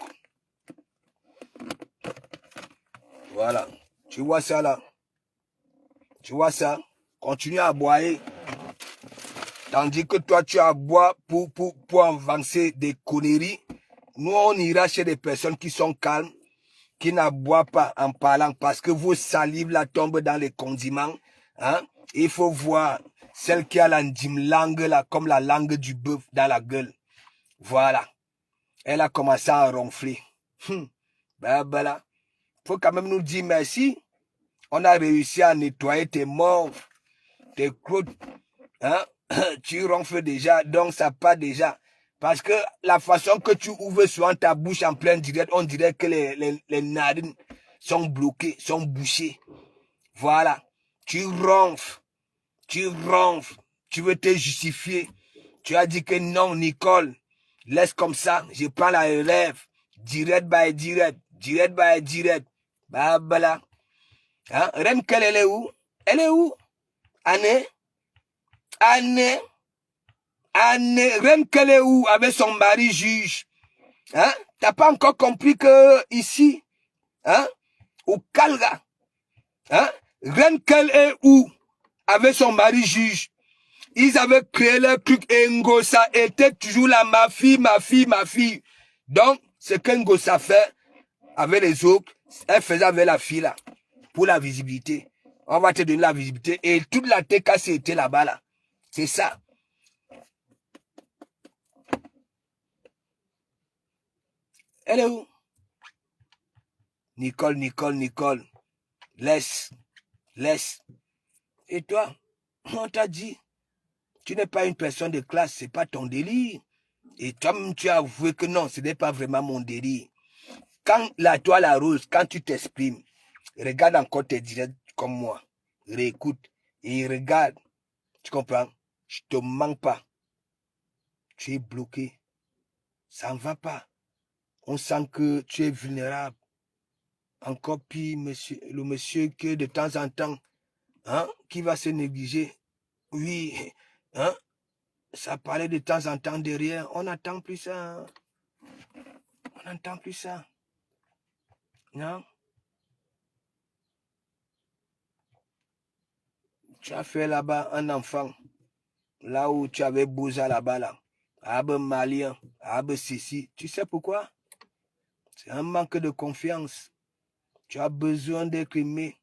Voilà. Tu vois ça là? Tu vois ça? Continue à boire. Tandis que toi, tu as boire pour avancer des conneries. Nous, on ira chez des personnes qui sont calmes, qui n'aboient pas en parlant parce que vos salives là tombent dans les condiments. Hein? Il faut voir celle qui a la langue là, comme la langue du bœuf dans la gueule. Voilà. Elle a commencé à ronfler. Ben là. Faut quand même nous dire merci. On a réussi à nettoyer tes morts, tes croûtes. Hein? Tu ronfles déjà, donc ça part déjà. Parce que la façon que tu ouvres souvent ta bouche en plein direct, on dirait que les narines sont bloquées, sont bouchées. Voilà. Tu ronfles. Tu ronfles. Tu veux te justifier. Tu as dit que non, Nicole. Laisse comme ça. Je prends la relève. Direct by direct. Direct by direct. Bah, voilà. Hein? Reine, elle est où? Elle est où? Anne? Reine, elle est où? Avec son mari juge. Hein? T'as pas encore compris que ici, hein? Au Calga, hein? Reine, elle est où? Avec son mari juge. Ils avaient créé leur truc et Ngosa était toujours là, ma fille. Donc, ce que Ngosa fait avec les autres, elle faisait avec la fille là, pour la visibilité. On va te donner la visibilité. Et toute la TKC était là-bas là. C'est ça. Elle est où? Nicole. Laisse. Et toi, on t'a dit, tu n'es pas une personne de classe, c'est pas ton délire. Et toi-même, tu as avoué que non, ce n'est pas vraiment mon délire. Quand la toile rose, quand tu t'exprimes, regarde encore tes directs comme moi. Réécoute et regarde. Tu comprends? Je te manque pas. Tu es bloqué. Ça ne va pas. On sent que tu es vulnérable. Encore pire, le monsieur que de temps en temps, hein, qui va se négliger. Oui, hein, ça parlait de temps en temps derrière. On n'entend plus ça. Hein. On n'entend plus ça. Non? Tu as fait là-bas un enfant. Là où tu avais Bouza là-bas, là. Abe Malien, Abe Sissi. Tu sais pourquoi? C'est un manque de confiance. Tu as besoin d'être aimé.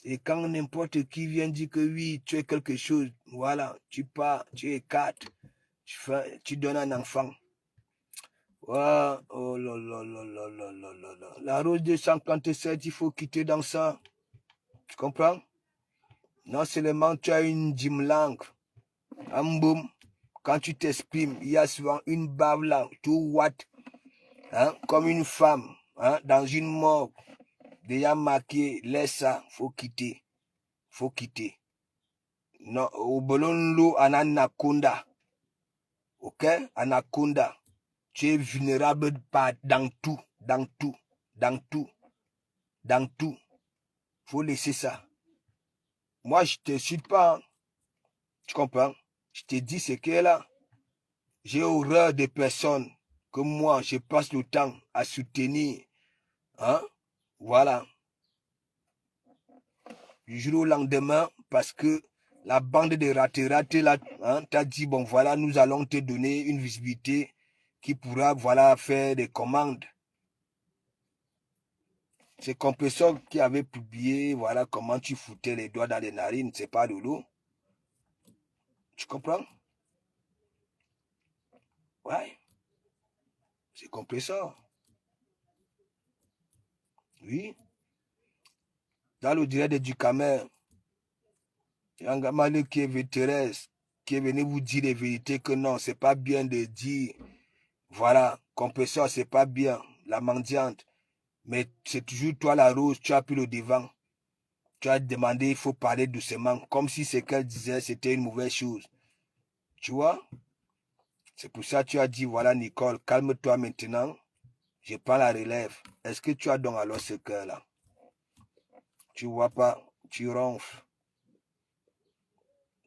Et quand n'importe qui vient dire que oui, tu es quelque chose, voilà, tu pars, tu écartes, tu donnes un enfant. Ouais, oh là là là là là là là là. La rose 257, il faut quitter dans ça. Tu comprends? Non seulement tu as une gym langue, un boum, quand tu t'exprimes, il y a souvent une bave là, tout what, hein, comme une femme, hein, dans une morgue, déjà marqué, laisse ça, faut quitter. Non, au bolonlo en anaconda, ok, anaconda, tu es vulnérable dans tout, faut laisser ça. Moi, je te cite pas, hein. Tu comprends? Je te dis ce qu'elle a. J'ai horreur des personnes que moi, je passe le temps à soutenir. Hein? Voilà. Du jour au lendemain, parce que la bande de ratés là, hein, t'as dit, bon, voilà, nous allons te donner une visibilité qui pourra, voilà, faire des commandes. C'est Compresseur qui avait publié, voilà, comment tu foutais les doigts dans les narines, c'est pas de l'eau. Tu comprends? Ouais. C'est compris ça. Oui. Dans le direct du Camer, il y a un gamin qui est vétéran, qui est venu vous dire les vérités que non, c'est pas bien de dire, voilà, compresseur, c'est pas bien, la mendiante. Mais c'est toujours toi la rose, tu as pris le devant. Tu as demandé, il faut parler doucement, comme si ce qu'elle disait, c'était une mauvaise chose. Tu vois? C'est pour ça que tu as dit, voilà Nicole, calme-toi maintenant, je prends la relève. Est-ce que tu as donc alors ce cœur-là? Tu vois pas, tu ronfles.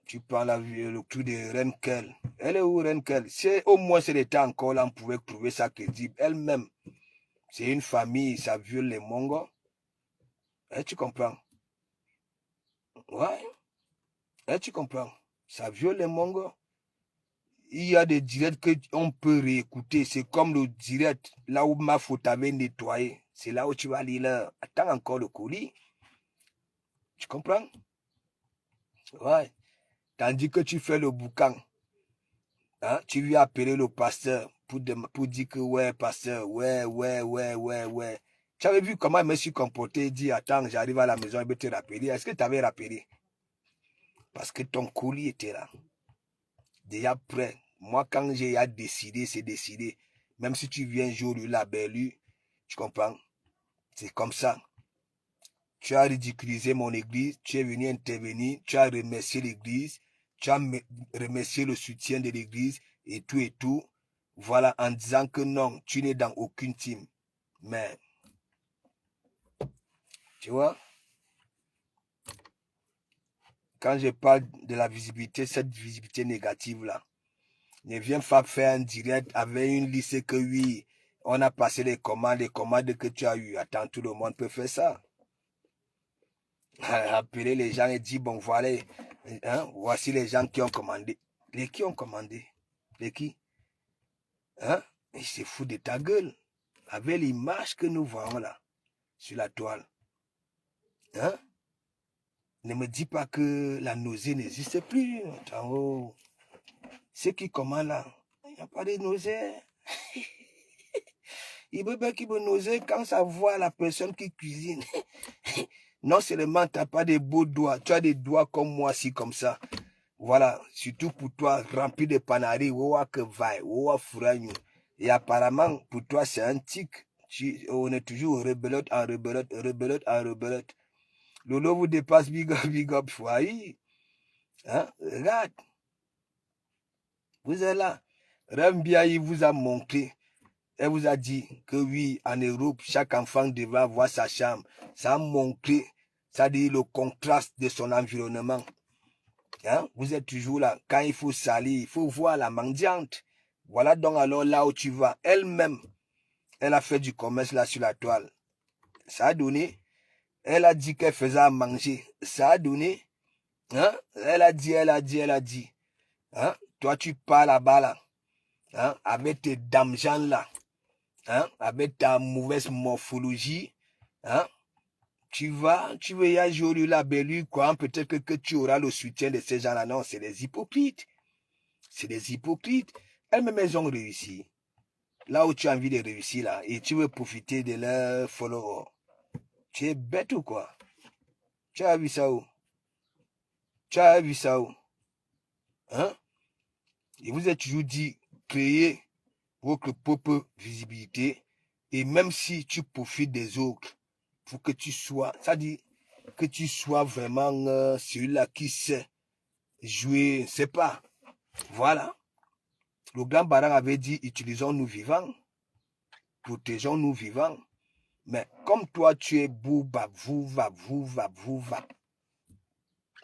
Tu prends le clou de Renkel. Elle est où Renkel? C'est au moins c'est l'état encore là, on pouvait trouver ça crédible. Elle-même, c'est une famille, ça viole les Mongols. Tu comprends? Ouais. Tu comprends? Ça viole les Mongols. Il y a des directs qu'on peut réécouter. C'est comme le direct, là où ma faute avait nettoyé. C'est là où tu vas lire là. Attends encore le colis. Tu comprends? Ouais. Tandis que tu fais le boucan. Hein? Tu lui as appelé le pasteur pour dire que ouais, pasteur, ouais. Tu avais vu comment il me suis comporté, dit attends, j'arrive à la maison, il va te rappeler. Est-ce que tu avais rappelé? Parce que ton colis était là. Déjà prêt. Moi, quand j'ai décidé, c'est décidé. Même si tu viens jour du labellu, tu comprends? C'est comme ça. Tu as ridiculisé mon église, tu es venu intervenir, tu as remercié l'église, tu as remercié le soutien de l'église et tout. Voilà, en disant que non, tu n'es dans aucune team. Mais, tu vois, quand je parle de la visibilité, cette visibilité négative-là, ne viens pas faire un direct avec une liste que oui, on a passé les commandes que tu as eues. Attends, tout le monde peut faire ça. Appeler les gens et dire, bon, voilà, hein, voici les gens qui ont commandé. Les qui ont commandé? Les qui? Hein? Il se fout de ta gueule. Avec l'image que nous voyons là, sur la toile. Hein? Ne me dis pas que la nausée n'existe plus. Attends, oh. Ceux qui commandent là, il n'y a pas de nausée. Il veut bien qu'il me nausée quand ça voit la personne qui cuisine. Non seulement tu n'as pas de beaux doigts, tu as des doigts comme moi, si comme ça. Voilà, surtout pour toi, rempli de panaris, que vaille, furagnou. Et apparemment, pour toi, c'est un tic. On est toujours rebelote. Lolo vous dépasse, big up, foyer. Hein? Regarde, vous êtes là. Rambia, il vous a montré. Elle vous a dit que oui, en Europe, chaque enfant devrait avoir sa chambre. Ça a montré, ça dit le contraste de son environnement. Hein? Vous êtes toujours là. Quand il faut salir, il faut voir la mendiante. Voilà donc alors là où tu vas. Elle-même, elle a fait du commerce là sur la toile. Ça a donné. Elle a dit qu'elle faisait à manger. Ça a donné. Hein? Elle a dit. Hein? Toi, tu pars là-bas là. Hein? Avec tes dames gens là. Hein? Avec ta mauvaise morphologie. Hein? Tu veux y aller au labellu, quoi. Peut-être que tu auras le soutien de ces gens-là. Non, c'est des hypocrites. C'est des hypocrites. Elles-mêmes, elles ont réussi. Là où tu as envie de réussir, là, et tu veux profiter de leurs followers. Tu es bête ou quoi? Tu as vu ça où? Hein? Et vous êtes toujours dit, créer votre propre visibilité. Et même si tu profites des autres, pour que tu sois, ça dit que tu sois vraiment celui-là qui sait jouer, c'est pas. Voilà. Le grand Barang avait dit, utilisons-nous vivants, protégeons-nous vivants. Mais comme toi, tu es bouba, vouva.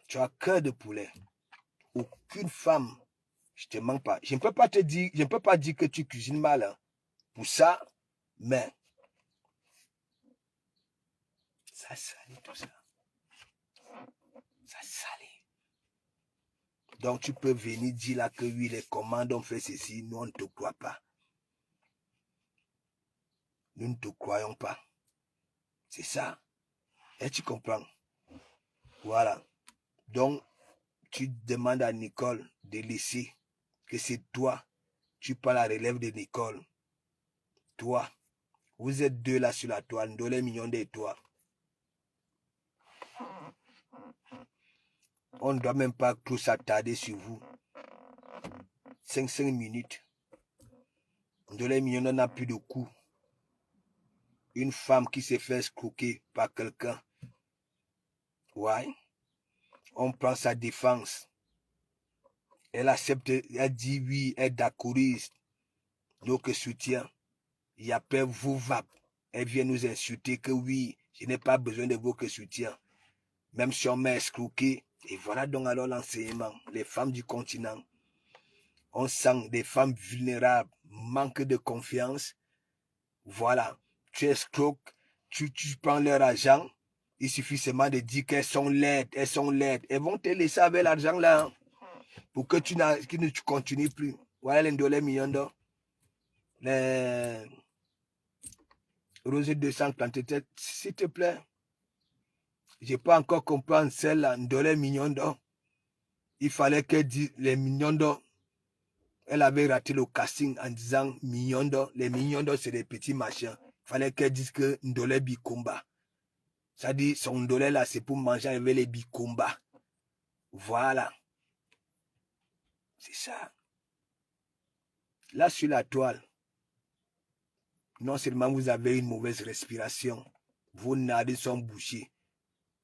Tu as cœur de poulet. Aucune femme, je te manque pas. Je ne peux pas te dire, je ne peux pas dire que tu cuisines mal hein, pour ça, mais ça salit tout ça. Ça salit. Donc tu peux venir dire là que oui, les commandes ont fait ceci, nous on ne te croit pas. Nous ne te croyons pas. C'est ça. Et tu comprends? Voilà. Donc, tu demandes à Nicole de laisser, que c'est toi, tu prends la relève de Nicole. Toi, vous êtes deux là sur la toile, Ndolé Mignon de toi. On ne doit même pas trop s'attarder sur vous. 5 minutes. Ndolé Mignon n'a plus de coups. Une femme qui s'est fait escroquer par quelqu'un. Ouais. On prend sa défense. Elle accepte, elle dit oui, elle d'accorise. Donc soutien. Et après, vous va. Elle vient nous insulter que oui, je n'ai pas besoin de votre soutien. Même si on m'a escroqué. Et voilà donc alors l'enseignement. Les femmes du continent. On sent des femmes vulnérables, manque de confiance. Voilà. Tu escroques, tu prends leur argent. Il suffit seulement de dire qu'elles sont laides, elles sont laides. Elles vont te laisser avec l'argent là. Hein, pour que tu ne continues plus. Voilà les Ndolé Mignon d'or. Les Rose 237, s'il te plaît. Je n'ai pas encore compris celle-là, Ndolé Mignon d'or. Il fallait qu'elle dise les Mignons d'or. Elle avait raté le casting en disant Mignon d'or. Les Mignons d'or, c'est des petits machins. Il fallait qu'elle dise que Ndolé Bikomba. Ça dit, son Ndolé là, c'est pour manger avec les Bikomba. Voilà. C'est ça. Là, sur la toile, non seulement vous avez une mauvaise respiration, vos narines sont bouchées.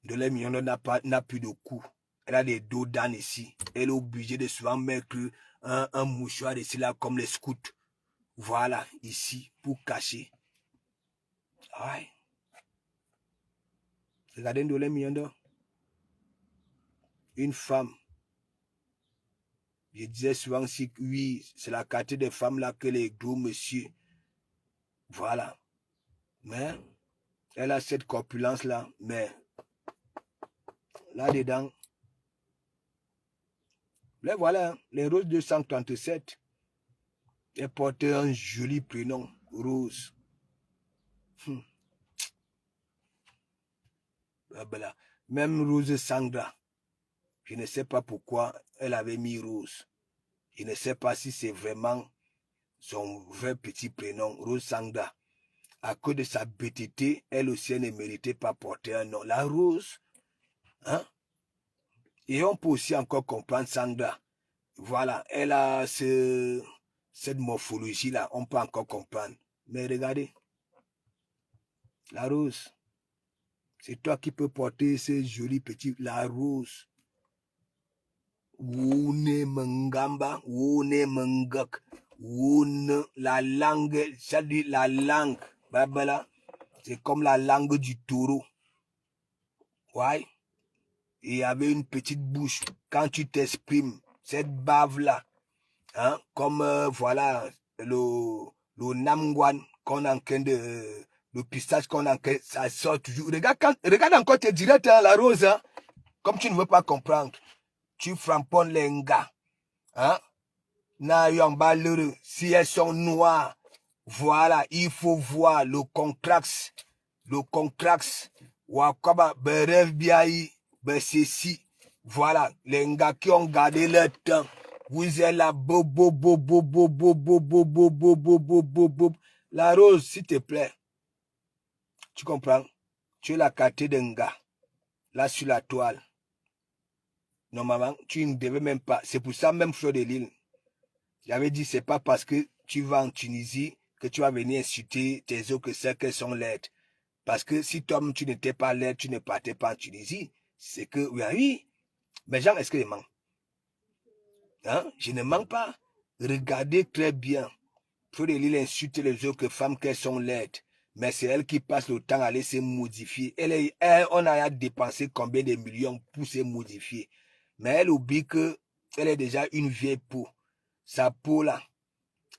Ndolé Mignon n'a plus de cou. Elle a des dos d'âne ici. Elle est obligée de souvent mettre un mouchoir ici là comme les scouts. Voilà, ici, pour cacher. Ouais. Regardez Ndolé Mignon d'or. Une femme. Je disais souvent aussi que oui, c'est la qualité des femmes là que les gros monsieur. Voilà. Mais elle a cette corpulence là. Mais là-dedans, là voilà, les Roses 237. Elle portait un joli prénom, Rose. Même Rose Sandra. Je ne sais pas pourquoi elle avait mis Rose. Je ne sais pas si c'est vraiment son vrai petit prénom, Rose Sandra. À cause de sa bêtité, elle aussi elle ne méritait pas porter un nom. La Rose, hein? Et on peut aussi encore comprendre Sandra. Voilà, elle a cette morphologie-là, on peut encore comprendre. Mais regardez, la Rose, c'est toi qui peux porter ce joli petit, la Rose. Wune mengamba, wune mengak, wune, la langue, ça dit la langue, babala, c'est comme la langue du taureau. Ouais. Et il y avait une petite bouche. Quand tu t'exprimes, cette bave-là, hein, comme voilà, le namguan qu'on est en train de, le pistache qu'on est en train, ça sort toujours. Regarde encore tes directs, hein, la Rose, hein, comme tu ne veux pas comprendre. Tu framponnes les gars. Hein? Si elles sont noires, voilà, il faut voir le contrax. Le contrax. Wakaba, beref biaï, ceci. Voilà, les gars qui ont gardé leur temps. Vous êtes là, La Rose, s'il te plaît. Tu comprends? Tu es la quartier d'un gars. Là, sur la toile. Normalement, tu ne devais même pas. C'est pour ça, même Fleur de Lille, j'avais dit, c'est pas parce que tu vas en Tunisie que tu vas venir insulter tes autres que celles qu'elles sont laides. Parce que si toi-même, tu n'étais pas laide, tu ne partais pas en Tunisie, c'est que, oui, mais Jean, est-ce que je mens? Hein? Je ne mens pas. Regardez très bien. Fleur de Lille insulte les autres femmes qu'elles sont laides. Mais c'est elle qui passe le temps à aller se modifier. On a dépensé combien de millions pour se modifier. Mais elle oublie qu'elle est déjà une vieille peau. Sa peau là,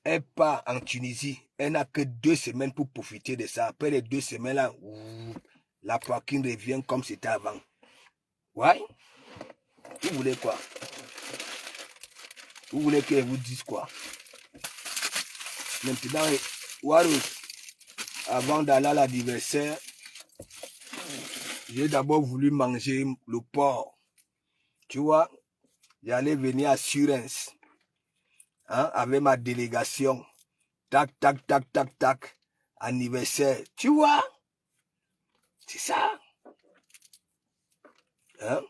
elle part en Tunisie. Elle n'a que 2 semaines pour profiter de ça. Après les 2 semaines là, la poitrine revient comme c'était avant. Ouais? Vous voulez quoi? Vous voulez que je vous dise quoi? Maintenant, Warus, avant d'aller à l'anniversaire, j'ai d'abord voulu manger le porc. Tu vois, J'allais venir à Surens, hein, avec ma délégation. Tac, tac, tac, tac, tac. Anniversaire. Tu vois? C'est ça. Hein?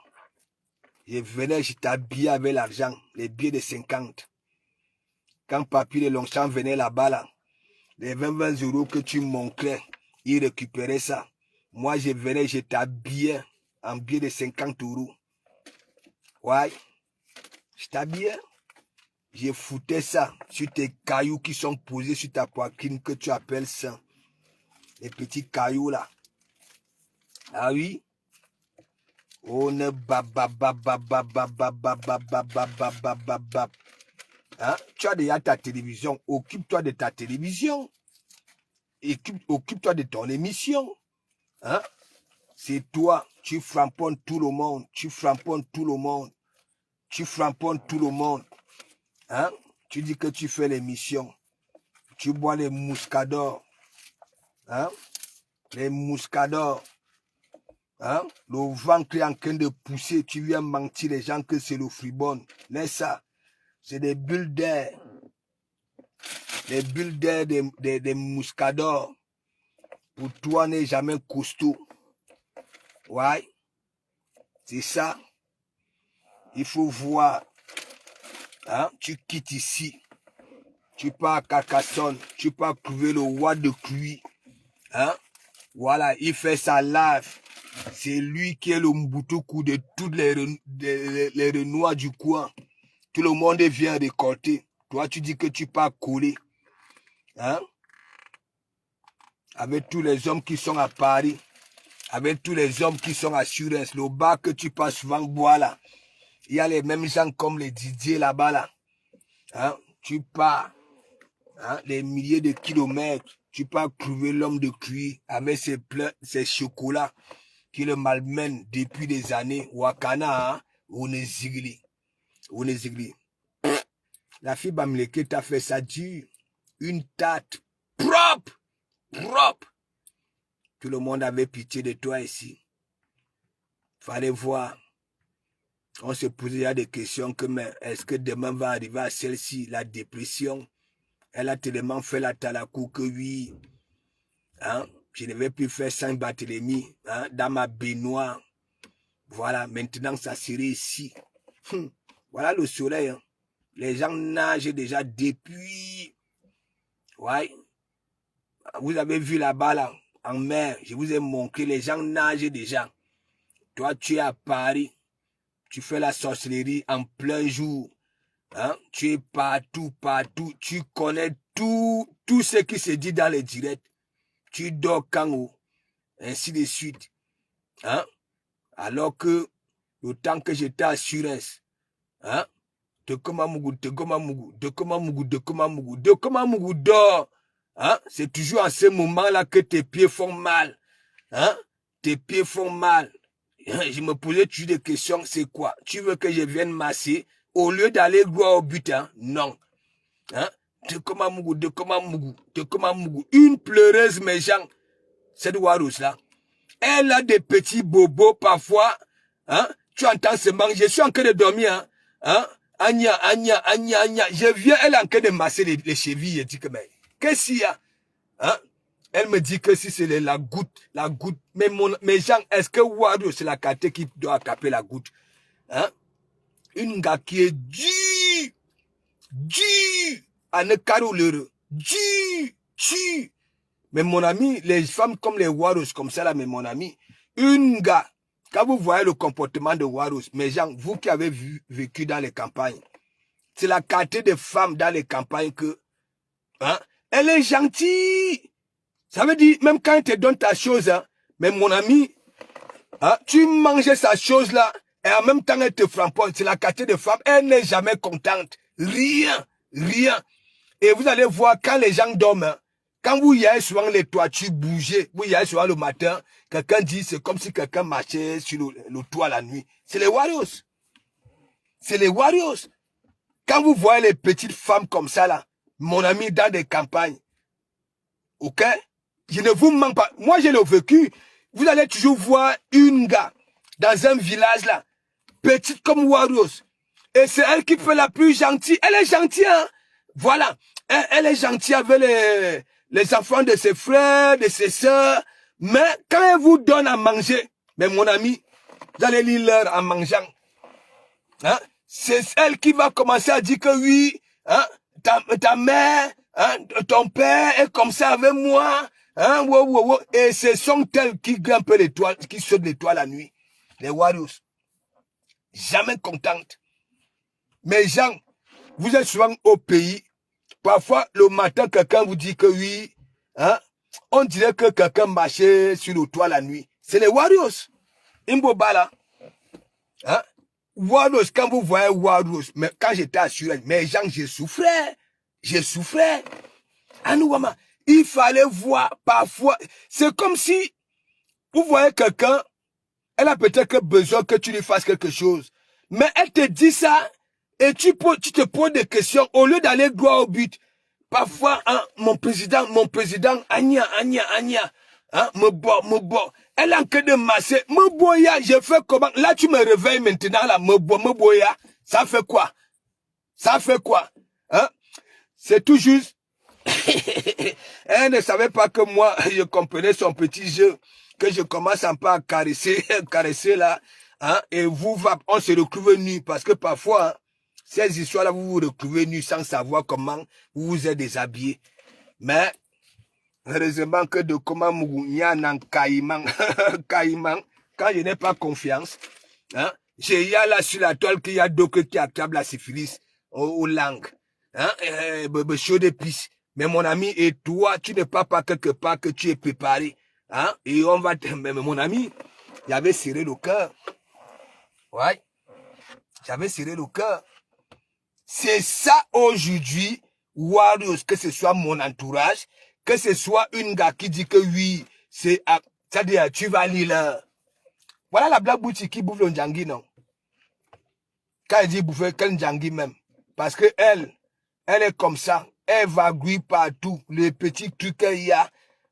Je venais, je t'habillais avec l'argent, les billets de 50. Quand Papy de Longchamp venait là-bas, là, les 20 euros que tu montrais, il récupérait ça. Moi, je venais, je t'habillais en billets de 50 euros. Ouais. Je t'habillais. Je foutais ça sur tes cailloux qui sont posés sur ta poitrine que tu appelles ça. Les petits cailloux là. Ah oui? On ne hein? Tu as déjà ta télévision. Occupe-toi de ta télévision. Occupe-toi de ton émission. Hein? C'est toi. Tu framponnes tout le monde. Tu framponnes tout le monde. Tu framponnes tout le monde. Hein? Tu dis que tu fais l'émission. Tu bois les mouscadors. Hein? Les mouscadors. Hein? Le ventre est en train de pousser. Tu viens mentir les gens que c'est le fribon. Mais ça, c'est des bulles d'air. Les bulles d'air des mouscadors. Pour toi, n'est jamais costaud. Ouais. C'est ça. Il faut voir. Hein? Tu quittes ici. Tu pars à Carcassonne. Tu pars trouver le roi de Cluy. Hein? Voilà, il fait sa live. C'est lui qui est le Mbutuku de toutes les Renois du coin. Tout le monde vient récolter. Toi, tu dis que tu pars coller. Hein? Avec tous les hommes qui sont à Paris. Avec tous les hommes qui sont à Surens. Le bar que tu passes souvent boire là. Il y a les mêmes gens comme les Didier là-bas là. Hein? Tu pars. Hein? Les milliers de kilomètres. Tu pars trouver l'homme de cuir avec ses chocolats qui le malmènent depuis des années. Wakana, hein? On est zigli. On est zigli. La fille Bamleke t'a fait ça dur. Une tarte propre. Propre. Tout le monde avait pitié de toi ici. Fallait voir. On se posait des questions comme est-ce que demain va arriver à celle-ci, la dépression. Elle a tellement fait la talakou que oui. Hein? Je ne vais plus faire Saint-Barthélemy, hein, dans ma baignoire. Voilà, maintenant ça serait ici. Voilà le soleil. Hein. Les gens nagent déjà depuis. Ouais. Vous avez vu là-bas, là, en mer, je vous ai montré, les gens nagent déjà. Toi, tu es à Paris. Tu fais la sorcellerie en plein jour. Hein? Tu es partout, partout. Tu connais tout ce qui se dit dans les directs. Tu dors quand haut. Ainsi de suite. Hein? Alors que le temps que j'étais à Surens, hein? De Komamougou, dors. Hein? C'est toujours à ce moment-là que tes pieds font mal. Hein? Tes pieds font mal. Je me posais toujours des questions, c'est quoi? Tu veux que je vienne masser au lieu d'aller droit au but, hein? Non. Hein? De Komamougou. Une pleureuse méchante, cette Warous là. Elle a des petits bobos parfois. Hein? Tu entends ce manque. Je suis en train de dormir. Hein? Hein? Anya. Je viens, elle est en train de masser les chevilles. Je dis que, mais, qu'est-ce qu'il y a? Hein? Elle me dit que si c'est la goutte. Mais mes gens, est-ce que Warous, c'est la carte qui doit caper la goutte? Hein? Une gars qui est due. À ne carouleur. Due. Mais mon ami, les femmes comme les Warous, comme ça là, mais mon ami, une gars, quand vous voyez le comportement de Warous, mes gens, vous qui avez vécu dans les campagnes, c'est la qualité des femmes dans les campagnes que, hein, elle est gentille. Ça veut dire, même quand elle te donne ta chose, hein, mais mon ami, hein, tu manges sa chose là, et en même temps elle te framponne, c'est la qualité des femmes, elle n'est jamais contente. Rien. Et vous allez voir, quand les gens dorment, hein, quand vous y allez souvent les toitures bouger, vous y allez souvent le matin, quelqu'un dit c'est comme si quelqu'un marchait sur le toit la nuit. C'est les Warriors. C'est les Warriors. Quand vous voyez les petites femmes comme ça là, mon ami, dans des campagnes, ok? Je ne vous mens pas. Moi, je l'ai vécu. Vous allez toujours voir une gars dans un village là, petite comme Warriors. Et c'est elle qui fait la plus gentille. Elle est gentille, hein. Voilà. Elle est gentille avec les enfants de ses frères, de ses sœurs. Mais quand elle vous donne à manger, mais mon ami, vous allez lire l'heure en mangeant. Hein? C'est elle qui va commencer à dire que oui, hein, ta mère, hein, ton père est comme ça avec moi. Hein, wow, wow, wow. Et ce sont elles qui grimpent l'étoile, qui sautent l'étoile la nuit. Les warriors. Jamais contentes. Mais gens, vous êtes souvent au pays. Parfois, le matin, quelqu'un vous dit que oui, hein, on dirait que quelqu'un marchait sur le toit la nuit. C'est les warriors. Imbobala. Hein? Warriors, quand vous voyez Warriors, mais quand j'étais assuré, mais gens, je souffrais. Je souffrais. Anouama, il fallait voir parfois. C'est comme si vous voyez quelqu'un, elle a peut-être besoin que tu lui fasses quelque chose. Mais elle te dit ça et tu te poses des questions au lieu d'aller droit au but. Parfois, hein, mon président, Anya, hein, me boit. Elle a en train de masser, me boya, je fais comment? Là, tu me réveilles maintenant, là, me boya. Ça fait quoi? Ça fait quoi? Hein? C'est tout juste. Elle ne savait pas que moi, je comprenais son petit jeu, que je commence un peu à caresser là, hein, et on se retrouve nu, parce que parfois, hein, ces histoires-là, vous vous retrouvez nu sans savoir comment vous vous êtes déshabillé. Mais, heureusement que de comment il y a un caïman, quand je n'ai pas confiance, hein, il y a là sur la toile qu'il y a d'autres qui attrapent la syphilis aux langues, hein, chaud d'épices. Mais mon ami, et toi, tu n'es pas quelque part que tu es préparé. Hein? Et on va mais mon ami, j'avais serré le cœur. Ouais. J'avais serré le cœur. C'est ça aujourd'hui, Warriors, que ce soit mon entourage, que ce soit une gars qui dit que oui, c'est-à-dire, tu vas lire là. Voilà la blague boutique qui bouffe le njangui, non? Quand elle dit bouffer, quel njangui même? Parce que elle est comme ça. Elle va grouiller partout. Les petits trucs qu'il y a.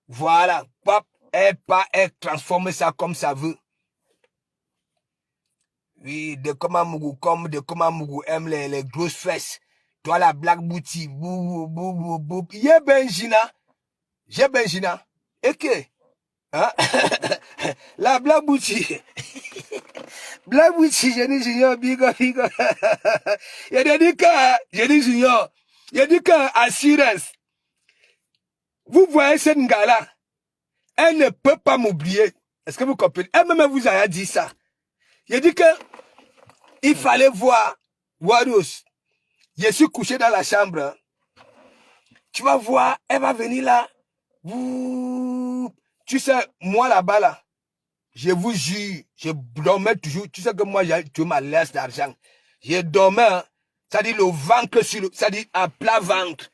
Voilà. Pop, elle transforme ça comme ça veut. Oui, de comment Mougou aime les grosses fesses. Toi, la black booty. Bou. Yé Benjina. Ok. Hein? La black booty. Black booty, j'ai dit junior, bigo. J'ai dit junior. Il dit que assurance, vous voyez cette gars-là, elle ne peut pas m'oublier. Est-ce que vous comprenez? Elle-même vous a dit ça. Il dit que il fallait voir Warriors. Je suis couché dans la chambre. Tu vas voir, elle va venir là. Tu sais, moi là-bas là, je vous jure, je dormais toujours. Tu sais que moi, j'ai ma laisse d'argent. Je dormais, hein. C'est-à-dire le ventre sur le, c'est-à-dire à plat ventre.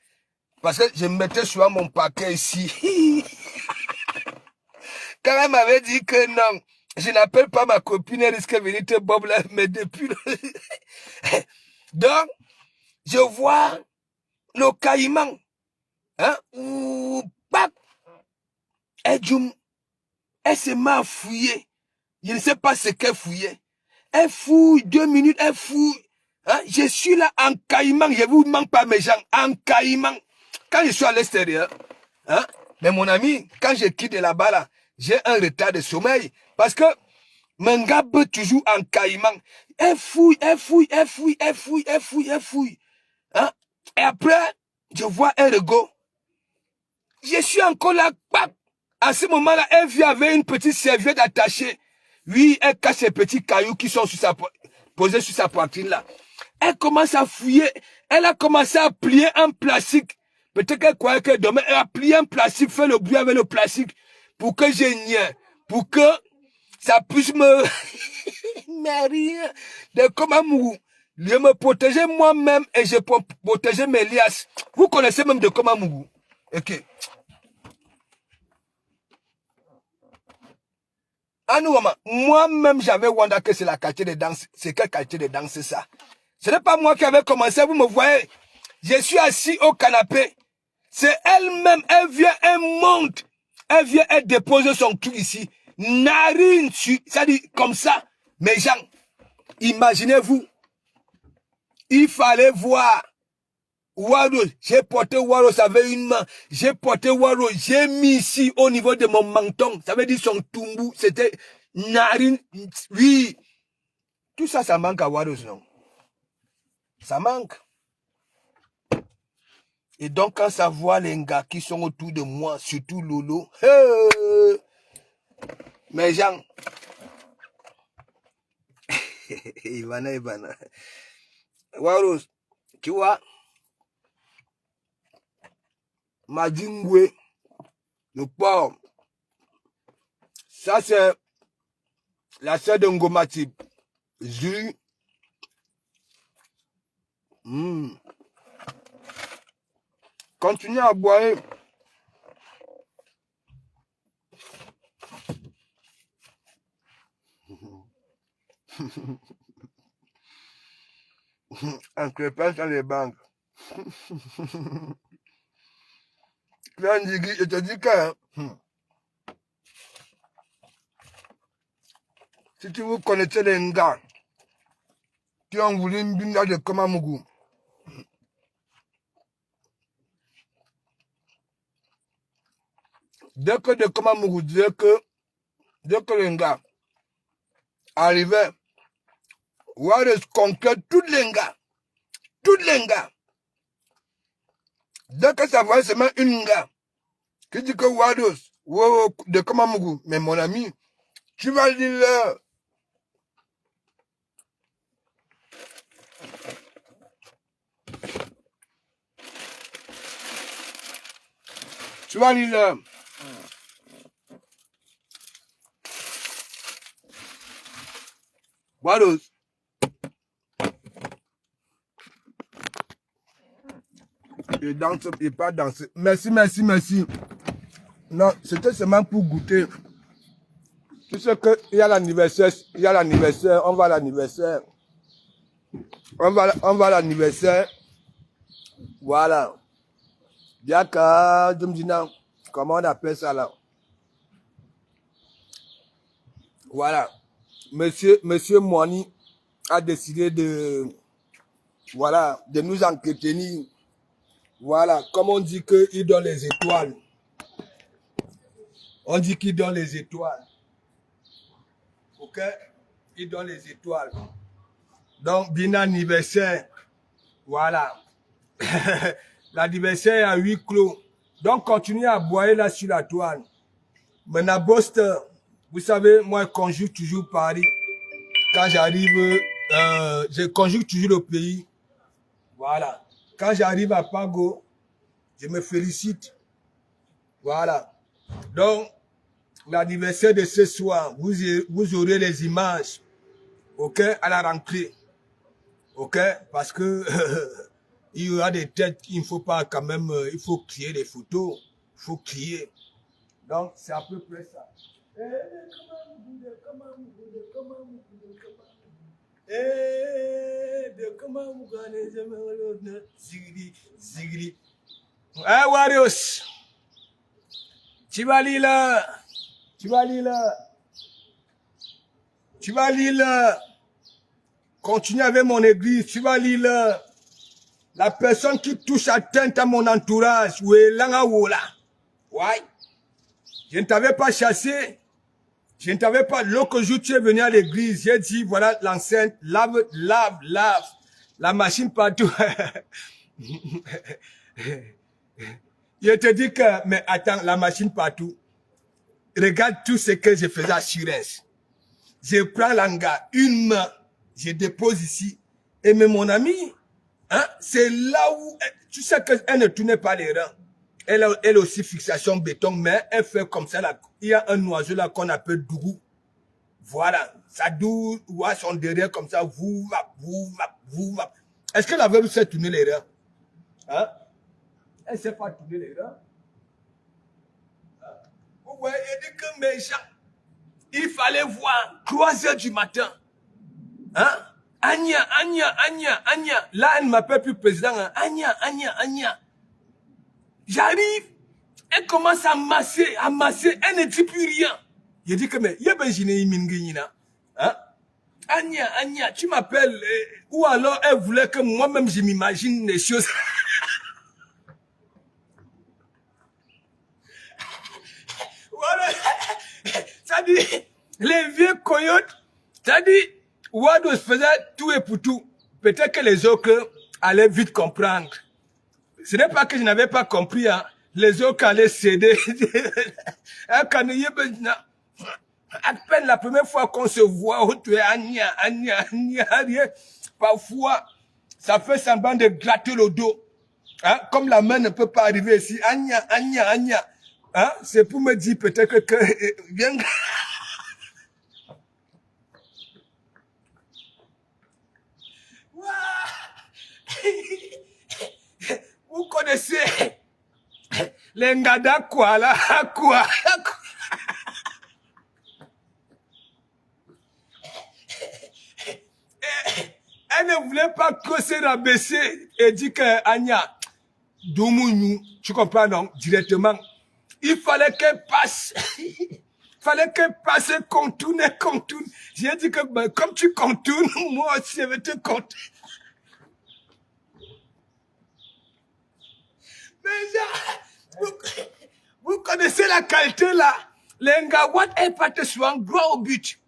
Parce que je mettais souvent mon paquet ici. Quand elle m'avait dit que non, je n'appelle pas ma copine, elle risque de venir te bob là, mais depuis Donc, je vois le caïman. Hein? Elle se met à fouiller. Je ne sais pas ce qu'elle fouillait. Elle fouille 2 minutes, elle fouille. Hein? Je suis là en caïman, je vous manque pas mes gens, en caïman. Quand je suis à l'extérieur, hein? Mais mon ami, quand je quitte là-bas, là, j'ai un retard de sommeil. Parce que mon gars peut toujours en caïman. Elle fouille. Hein? Et après, je vois un rego. Je suis encore là, pap. À ce moment-là, elle vient avec une petite serviette attachée. Oui, elle cache ces petits cailloux qui sont posés sur sa poitrine là. Elle commence à fouiller. Elle a commencé à plier un plastique. Peut-être qu'elle croyait qu'elle dormait. Elle a plié un plastique, fait le bruit avec le plastique. Pour que j'ai niais. Pour que ça puisse me... Mais rien. De comment je me protéger moi-même et je protéger mes liasses. Vous connaissez même de comment Mougou. Ok. Moi-même, j'avais wonder que c'est la qualité de danse. C'est quelle qualité de danse c'est ça? Ce n'est pas moi qui avais commencé, vous me voyez. Je suis assis au canapé. C'est elle-même, elle vient, elle monte. Elle vient, elle dépose son truc ici. Narine, ça dit comme ça. Mes gens, imaginez-vous. Il fallait voir. Waro, j'ai porté Waro, ça avait une main. J'ai porté Waro, j'ai mis ici au niveau de mon menton. Ça veut dire son tumbu, c'était narine. Oui. Tout ça, ça manque à Waro, non? Ça manque. Et donc, quand ça voit les gars qui sont autour de moi, surtout Lolo, mes gens, Ivana. Waro, tu vois, Madingwe, le port, ça c'est la sœur de Ngomati. Zu. Continue à boire. Un crépage dans les banques. Je te dis que si tu vous connaissez les gars qui ont voulu une bimba de Kamamougou, dès que de Kamamougou disait que dès que les gars arrivaient, Wallace conquête tous les gars. Dès que ça voit seulement une gars qui dit que Wallace, de Kamamougou, mais mon ami, tu vas dire leur. Tu vas dire leur. Wallace. Il danse, il pas danser. Merci. Non, c'était seulement pour goûter. Tu sais qu'il y a l'anniversaire, on va à l'anniversaire. On va à l'anniversaire. Voilà. Biaka, Djumdina, comment on appelle ça là? Voilà. Monsieur Moani a décidé de nous entretenir. Voilà, comme on dit qu'il donne les étoiles. On dit qu'il donne les étoiles. Ok? Il donne les étoiles. Donc, bien anniversaire. Voilà. L'anniversaire est à 8 clos. Donc, continuez à boire là sur la toile. Maintenant, Boston, vous savez, moi, je conjugue toujours Paris. Quand j'arrive, je conjugue toujours le pays. Voilà. Quand j'arrive à Pago, je me félicite. Voilà. Donc, l'anniversaire de ce soir, vous aurez les images, ok, à la rentrée, ok, parce que il y aura des têtes, il ne faut pas quand même, il faut crier les photos, il faut crier. Donc, c'est à peu près ça. Warriors, tu vas lire continue avec mon église, tu vas lire la personne qui touche atteinte à mon entourage, ouais, je ne t'avais pas chassé, je ne t'avais pas, l'autre jour tu es venu à l'église, j'ai dit, voilà l'enceinte, lave, la machine partout. Je te dis que, mais attends, la machine partout. Regarde tout ce que je faisais à Surès. Je prends l'anga, une main, je dépose ici. Et mais mon ami, hein, c'est là où, tu sais qu'elle ne tournait pas les reins. Elle a aussi fixation béton, mais elle fait comme ça. Là. Il y a un oiseau là qu'on appelle dougou. Voilà. Ça doux, voit son derrière comme ça, vous va. Est-ce qu'elle avait sait tourner les reins? Hein? Elle ne sait pas tourner les reins. Ouais, il dit que mes gens, il fallait voir 3 heures du matin. Hein? Anya. Là, elle ne m'appelle plus président. Hein? Anya. J'arrive, elle commence à masser, elle ne dit plus rien. Je dis que, mais, il y a Benjine Imingina. Hein? Anya, tu m'appelles, ou alors elle voulait que moi-même je m'imagine les choses. Voilà. Ça dit, les vieux coyotes, ça dit, Wados faisait tout et pour tout. Peut-être que les autres allaient vite comprendre. Ce n'est pas que je n'avais pas compris, hein. Les autres allaient céder. À peine la première fois qu'on se voit, tu es Anya, parfois, ça fait semblant de gratter le dos. Hein? Comme la main ne peut pas arriver ici. Anya. Hein? C'est pour me dire peut-être que bien. Vous connaissez les Ngada quoi là? Quoi? Elle ne voulait pas que se rabaisser et dit que Anya, Doumounou, tu comprends non? Directement. Il fallait qu'elle passe. Fallait qu'elle passe, contourne. J'ai dit que ben, comme tu contournes, moi aussi je vais te contourner. Déjà, vous connaissez la qualité là. Les Ngawat est pas souvent droit au but.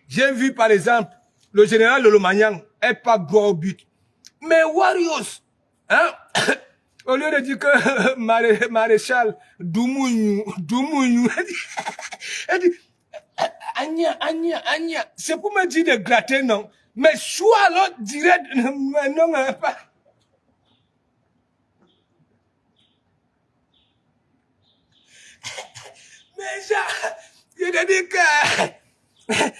J'ai vu par exemple le général Lolomagnan est pas droit au but. Mais Warriors, hein, au lieu de dire que maréchal Doumouniou, elle dit, Anya, c'est pour me dire de gratter, non. Mais soit l'autre dirait, mais non, pas. Mais je te dis que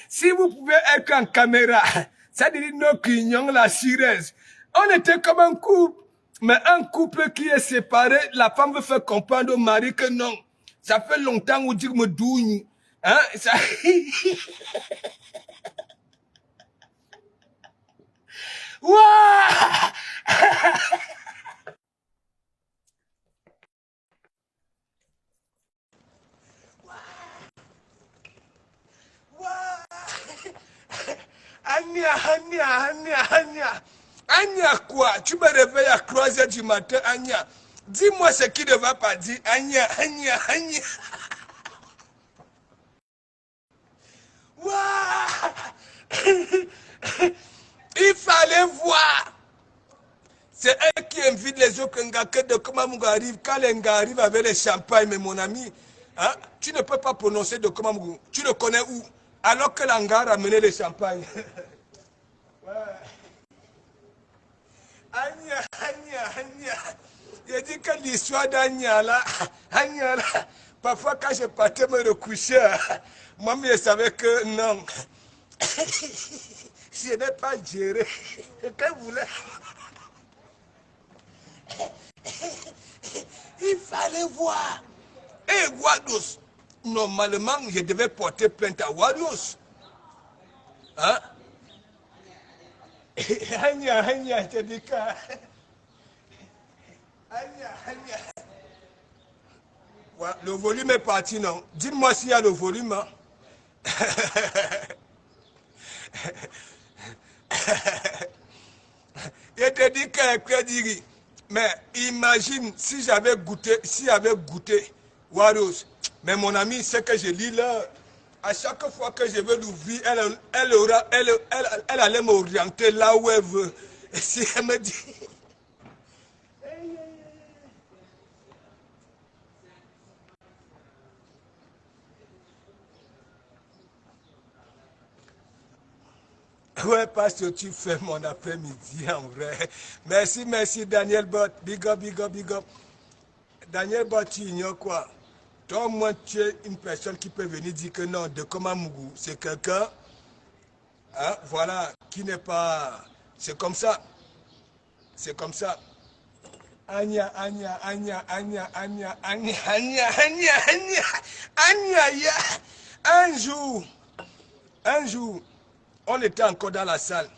si vous pouvez être en caméra, ça dit nos clignons, la Sirèse. On était comme un couple. Mais un couple qui est séparé, la femme veut faire comprendre au mari que non. Ça fait longtemps qu'on dit que me douille. Hein? Ça... Ouah! Anya quoi? Tu me réveilles à 3 heures du matin, Anya. Dis-moi ce qui ne va pas dire. Anya. Il fallait voir. C'est elle qui invite les autres que de comment arrive. Quand les gars arrivent avec les champagnes, mais mon ami, hein, tu ne peux pas prononcer de comment tu le connais où? Alors que l'hangar a mené les champagnes. Ouais. Anya. J'ai dit que l'histoire d'Anya là, parfois quand je partais me recoucher, moi je savais que non. Je n'ai pas géré. Qu'elle voulait. Il fallait voir. Et Wados, normalement, je devais porter plainte à Wados. Hein? Anya, je te dis que... Anya. Ouais, le volume est parti, non? Dites-moi s'il y a le volume. Hein? Je te dis que dire. Mais imagine si j'avais goûté Waros. Mais mon ami, c'est que je lis là. À chaque fois que je veux l'ouvrir, elle allait m'orienter là où elle veut. Et si elle me dit... Ouais, parce que tu fais mon après-midi en vrai. Merci Daniel Bott. Big up. Daniel Bott, tu ignores quoi? Toi, moi, tu es une personne qui peut venir dire que non, de Komamougou, c'est quelqu'un, hein, voilà, qui n'est pas... C'est comme ça. Anya, ya. Un jour, on était encore dans la salle.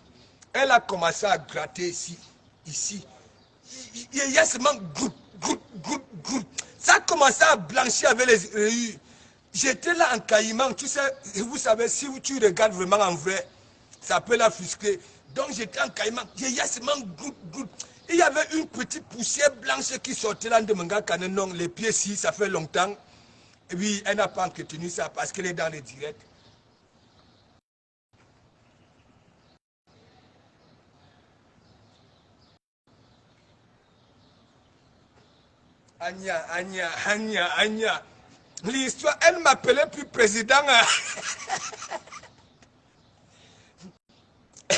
Elle a commencé à gratter ici. Il y a seulement goutte. Ça a commencé à blanchir avec les rayures. J'étais là en caïman. Tu sais, vous savez, si tu regardes vraiment en vrai, ça peut la frustrer. Donc j'étais en caïman, il y a seulement goutte. Il y avait une petite poussière blanche qui sortait là de Manga Canon, les pieds si, ça fait longtemps. Et puis elle n'a pas entretenu ça parce qu'elle est dans les directs. Anya. L'histoire, elle ne m'appelait plus président.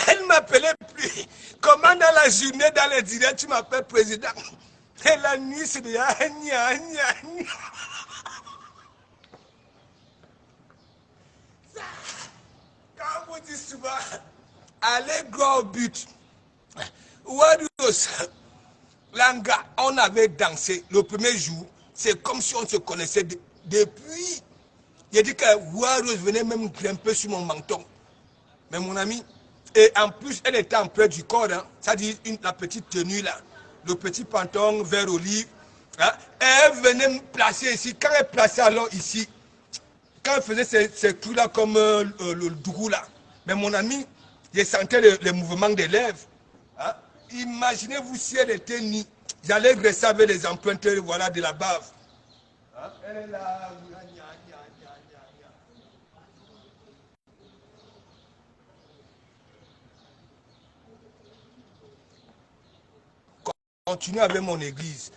Elle ne m'appelait plus. Comment dans la journée, dans les directs, tu m'appelles président? Et la nuit, c'est de Anya. Quand on vous dit souvent, allez droit au but. Warriors, Langa, on avait dansé le premier jour. C'est comme si on se connaissait depuis. Il a dit que Warriors venait même grimper sur mon menton. Mais mon ami, et en plus, elle était en près du corps, hein, c'est-à-dire la petite tenue là, le petit pantalon vert olive. Hein, et elle venait me placer ici. Quand elle plaçait alors ici, quand elle faisait ces trucs-là comme le dougou là, mais mon ami, je sentais les mouvements des lèvres. Hein. Imaginez-vous si elle était nue, j'allais rester avec les empreintes voilà, de la bave. Hein. Elle est là. Continue avec mon église.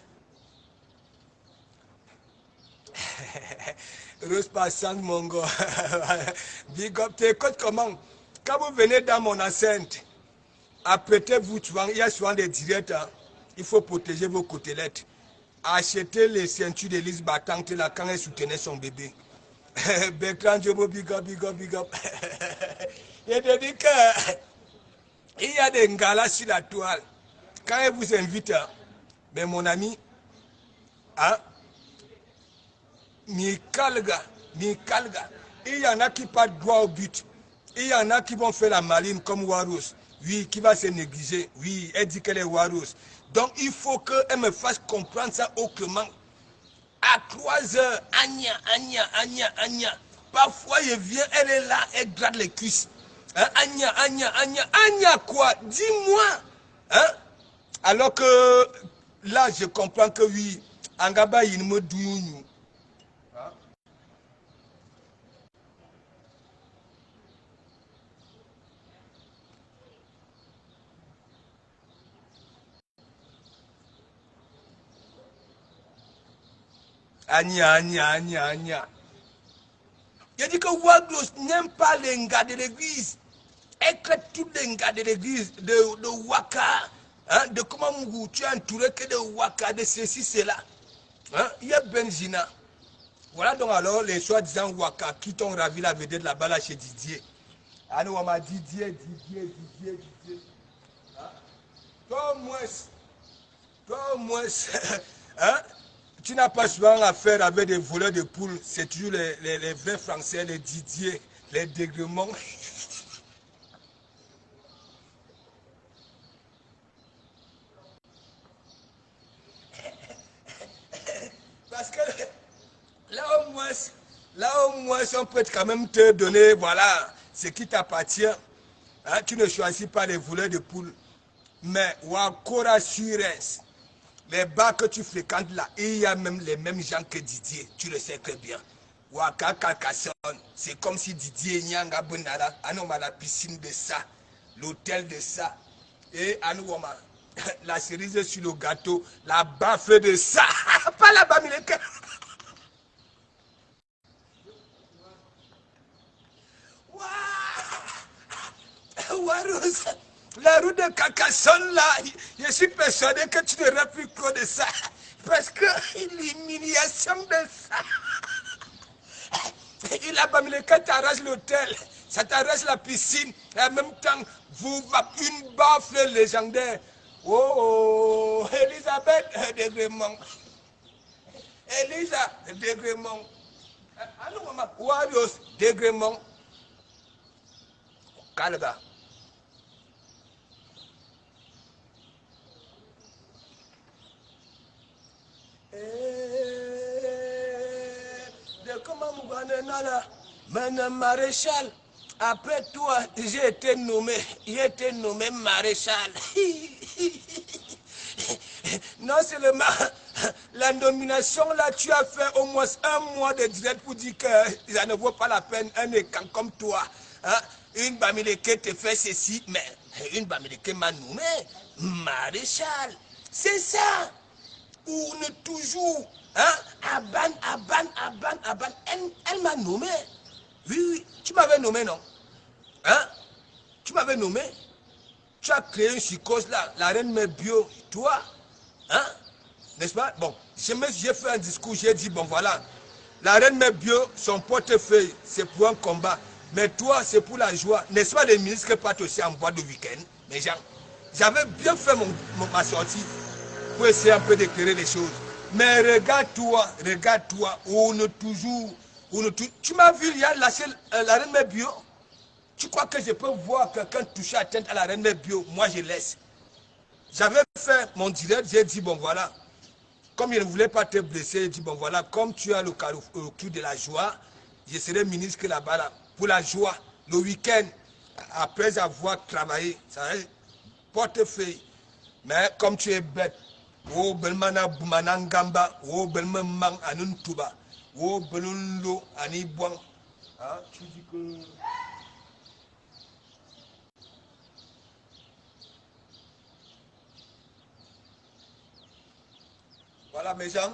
Rose passant, mon gars. Big up, t'écoutes comment? Quand vous venez dans mon enceinte, apprêtez-vous, il y a souvent des directs, hein. Il faut protéger vos côtelettes. Achetez les ceintures d'Élise battante là quand elle soutenait son bébé. Bertrand Diobo, big up. Il te dit qu'il y a des galas sur la toile. Quand elle vous invite, hein, mais mon ami, hein, Mikalga. Il y en a qui partent droit au but. Il y en a qui vont faire la maline comme Warros. Oui, qui va se négliger. Oui, elle dit qu'elle est Warros. Donc il faut qu'elle me fasse comprendre ça autrement. À 3 heures, Anya. Parfois, je viens, elle est là, elle gratte les cuisses. Hein? Anya quoi? Dis-moi. Hein? Alors que là, je comprends que oui, Angaba, il me douille. Anya. Il a dit que Waglos n'aime pas les gars de l'église. Elle crée tous les gars de l'église, de Waka, hein, de comment tu es entouré que de Waka, de ceci, cela. Hein, il y a Benzina. Voilà donc alors les soi-disant Waka qui t'ont ravi la vedette là-bas là chez Didier. Ah nous on m'a Didier. Hein? Toi au moins, hein? Tu n'as pas souvent affaire avec des voleurs de poules. C'est toujours les vrais Français, les Didier, les Dégremont. Parce que là au moins, on peut quand même te donner, voilà, ce qui t'appartient. Hein, tu ne choisis pas les voleurs de poules. Mais Wakora Surens, les bars que tu fréquentes là, il y a même les mêmes gens que Didier, tu le sais très bien. Waka Carcassonne, c'est comme si Didier Nyanga Bunara, Anoma la piscine de ça, l'hôtel de ça, et Anouama, la cerise sur le gâteau, la baffe de ça, pas la bamileke. Warouh, la route de Carcassonne là, je suis persuadé que tu n'auras plus trop de ça. Parce que l'humiliation de ça. Il a bamilé quand t'arraches l'hôtel, ça t'arrache la piscine, et en même temps, une baffle légendaire. Oh, Elisabeth de Grémont. Elisa de Grémont. Allô, maman, Warriors de Grémont. Calga. De comment Mouganenala, Mène Maréchal, Après toi, j'ai été nommé maréchal. Non seulement la nomination là, tu as fait au moins un mois de direct pour dire que ça ne vaut pas la peine un écran comme toi. Hein? Une Bamileke te fait ceci, mais une Bamileke m'a nommé maréchal. C'est ça. On est toujours, hein? Aban. Elle m'a nommé. Oui, tu m'avais nommé, non? Hein? Tu m'avais nommé. Tu as créé une psychose là, la reine mère bio, toi, hein? N'est-ce pas? Bon, j'ai fait un discours, j'ai dit, bon voilà, la reine mère bio, son portefeuille, c'est pour un combat. Mais toi, c'est pour la joie. N'est-ce pas les ministres qui partent aussi en boîte de week-end? Mais gens, j'avais bien fait ma sortie pour essayer un peu d'éclairer les choses. Mais regarde-toi, tu m'as vu, il y a lâché la reine mère bio. Tu crois que je peux voir quelqu'un toucher atteinte à la reine mère bio? Moi, je laisse. J'avais fait mon direct, j'ai dit, bon voilà, comme je ne voulais pas te blesser, j'ai dit, bon voilà, comme tu as le cul de la joie, je serai ministre là-bas là, pour la joie, le week-end, après avoir travaillé, ça portefeuille. Mais comme tu es bête, oh belmana bumanangamba, oh belmang anun tuba, oh belunlo anibouang, hein, tu dis que... Voilà mes gens.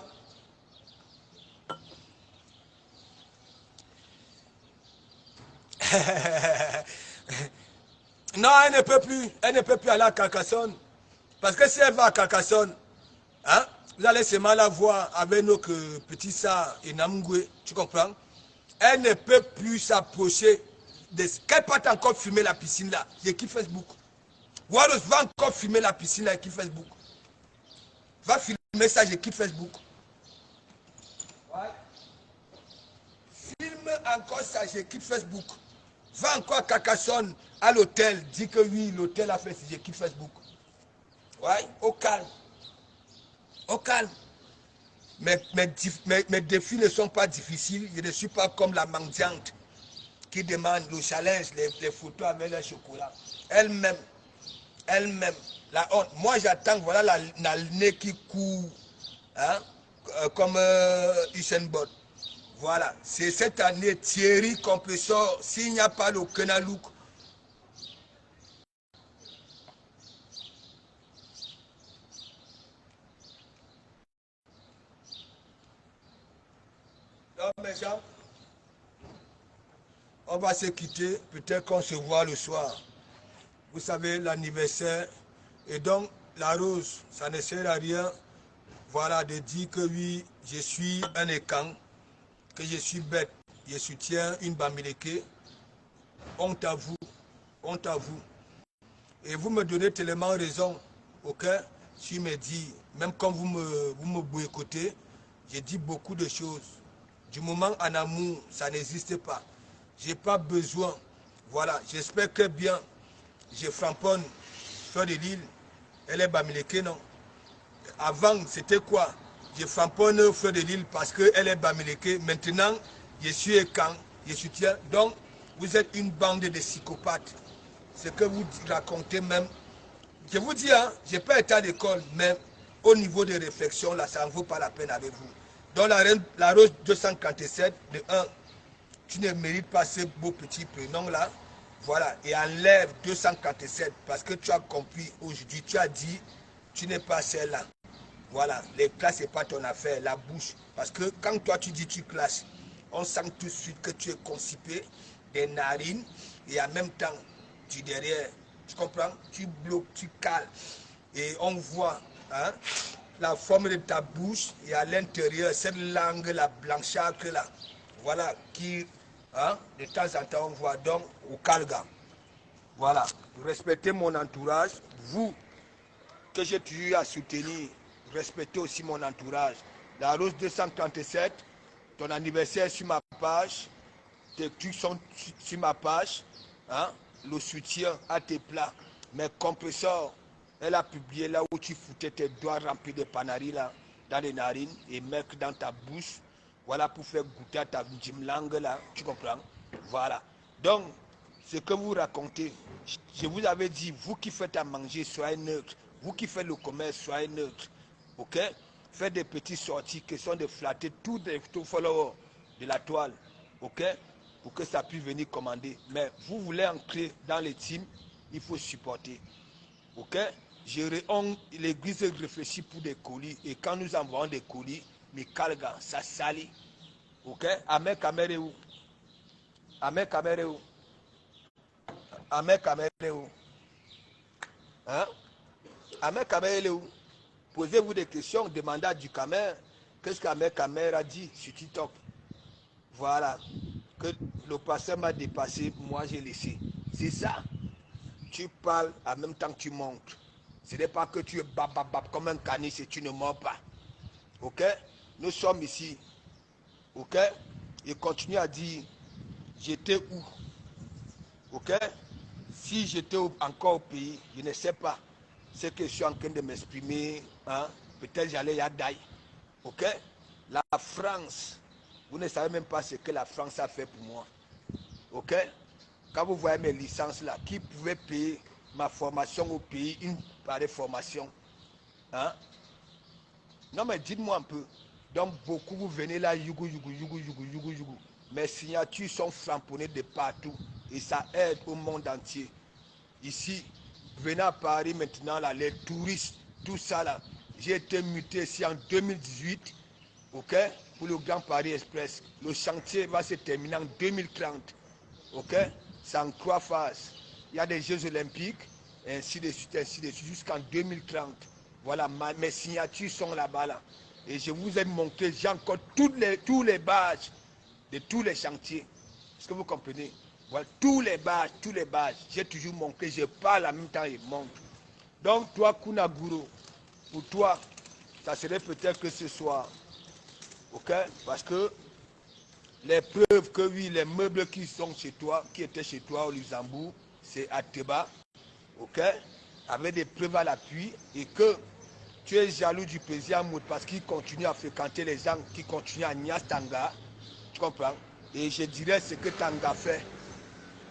Non, elle ne peut plus. Elle ne peut plus aller à Carcassonne. Parce que si elle va à Carcassonne, hein, vous allez seulement la voir avec nos petits ça et Namgwe, tu comprends? Elle ne peut plus s'approcher. Qu'elle parte encore fumer la piscine là. J'ai qui Facebook. Waros va encore fumer la piscine là, qui Facebook. Va filmer ça, j'ai qui Facebook. Ouais. Filme encore ça, j'ai qui Facebook. Va encore à Carcassonne, à l'hôtel, dis que oui, l'hôtel a fait j'ai qui Facebook. Ouais, au calme. Au calme. Mes défis ne sont pas difficiles. Je ne suis pas comme la mendiante qui demande le challenge, les photos avec le chocolat. Elle-même, la honte. Moi, j'attends, voilà la nez qui court, hein, comme Usain Bolt. Voilà, c'est cette année Thierry Compressor. S'il n'y a pas le Kenalouk, mes gens, on va se quitter. Peut-être qu'on se voit le soir. Vous savez, l'anniversaire. Et donc, la rose, ça ne sert à rien. Voilà, de dire que oui, je suis un écan, que je suis bête. Je soutiens une Bamileke. Honte à vous. Honte à vous. Et vous me donnez tellement raison. Ok? Tu me dis, même quand vous me boycottez, j'ai dit beaucoup de choses. Du moment en amour, ça n'existe pas. J'ai pas besoin. Voilà, j'espère que bien, je framponne Fleur de Lille. Elle est Bamileke, non? Avant, c'était quoi? Je framponne Fleur de Lille parce qu'elle est Bamileke. Maintenant, je suis Ekan, je soutiens. Donc, vous êtes une bande de psychopathes. Ce que vous racontez même. Je vous dis, hein, je n'ai pas été à l'école, mais au niveau de réflexion, là, ça ne vaut pas la peine avec vous. Dans la rose 257, de 1, tu ne mérites pas ce beau petit prénom-là. Voilà, et enlève 247 parce que tu as compris aujourd'hui, tu as dit, tu n'es pas celle-là. Voilà, les classes, ce n'est pas ton affaire, la bouche. Parce que quand toi, tu dis tu classes, on sent tout de suite que tu es constipé, des narines, et en même temps, du derrière, tu comprends? Tu bloques, tu cales. Et on voit hein, la forme de ta bouche et à l'intérieur, cette langue, la blanchâtre là. Voilà, qui, hein, de temps en temps, on voit donc au calga. Voilà, respectez mon entourage. Vous, que j'ai toujours à soutenir, respectez aussi mon entourage. La Rose 237, ton anniversaire sur ma page, tes trucs sont sur ma page, hein, le soutien à tes plats. Mes compresseurs, elle a publié là où tu foutais tes doigts remplis de panaris là, dans les narines et mettre dans ta bouche, voilà pour faire goûter à ta langue là, tu comprends? Voilà. Donc, ce que vous racontez, je vous avais dit, vous qui faites à manger, soyez neutre. Vous qui faites le commerce, soyez neutre. Ok? Faites des petites sorties qui sont de flatter tous les followers de la toile. Ok? Pour que ça puisse venir commander. Mais vous voulez entrer dans les teams, il faut supporter. Ok? L'église réfléchit pour des colis. Et quand nous envoyons des colis, mais calga, ça salit. Ok? Amen, caméra où? Amen, caméra où? Amen, caméra où? Hein? Amen, caméra où? Posez-vous des questions, demandez à du Camer. Qu'est-ce qu'Amen Camer a dit sur TikTok? Voilà. Que le pasteur m'a dépassé, moi j'ai laissé. C'est ça. Tu parles en même temps que tu montres. Ce n'est pas que tu es bab comme un caniche et tu ne mords pas. Ok? Nous sommes ici. Ok? Et continue à dire, j'étais où? Ok? Si j'étais encore au pays, je ne sais pas. C'est que je suis en train de m'exprimer. Hein? Peut-être j'allais y aller. Ok? La France, vous ne savez même pas ce que la France a fait pour moi. Ok? Quand vous voyez mes licences là, qui pouvait payer ma formation au pays, une pareille formation? Hein? Non mais dites-moi un peu. Donc beaucoup vous venez là, yougou. Mes signatures sont framponnées de partout et ça aide au monde entier. Ici, venez à Paris maintenant, là, les touristes, tout ça là. J'ai été muté ici en 2018, ok, pour le Grand Paris Express. Le chantier va se terminer en 2030, ok, c'est en 3 phases. Il y a des Jeux Olympiques, ainsi de suite, jusqu'en 2030. Voilà, mes signatures sont là-bas là. Et je vous ai montré, j'ai encore tous les badges de tous les chantiers. Est-ce que vous comprenez? Voilà, tous les badges. J'ai toujours montré, je parle en même temps et montre. Donc, toi, Kunaguru, pour toi, ça serait peut-être que ce soir. Ok? Parce que les preuves que oui, les meubles qui sont chez toi, qui étaient chez toi au Luxembourg, c'est à Teba. Ok? Avec des preuves à l'appui et que tu es jaloux du président Mout parce qu'il continue à fréquenter les gens qui continuent à Nias Tanga. Tu comprends? Et je dirais ce que Tanga fait.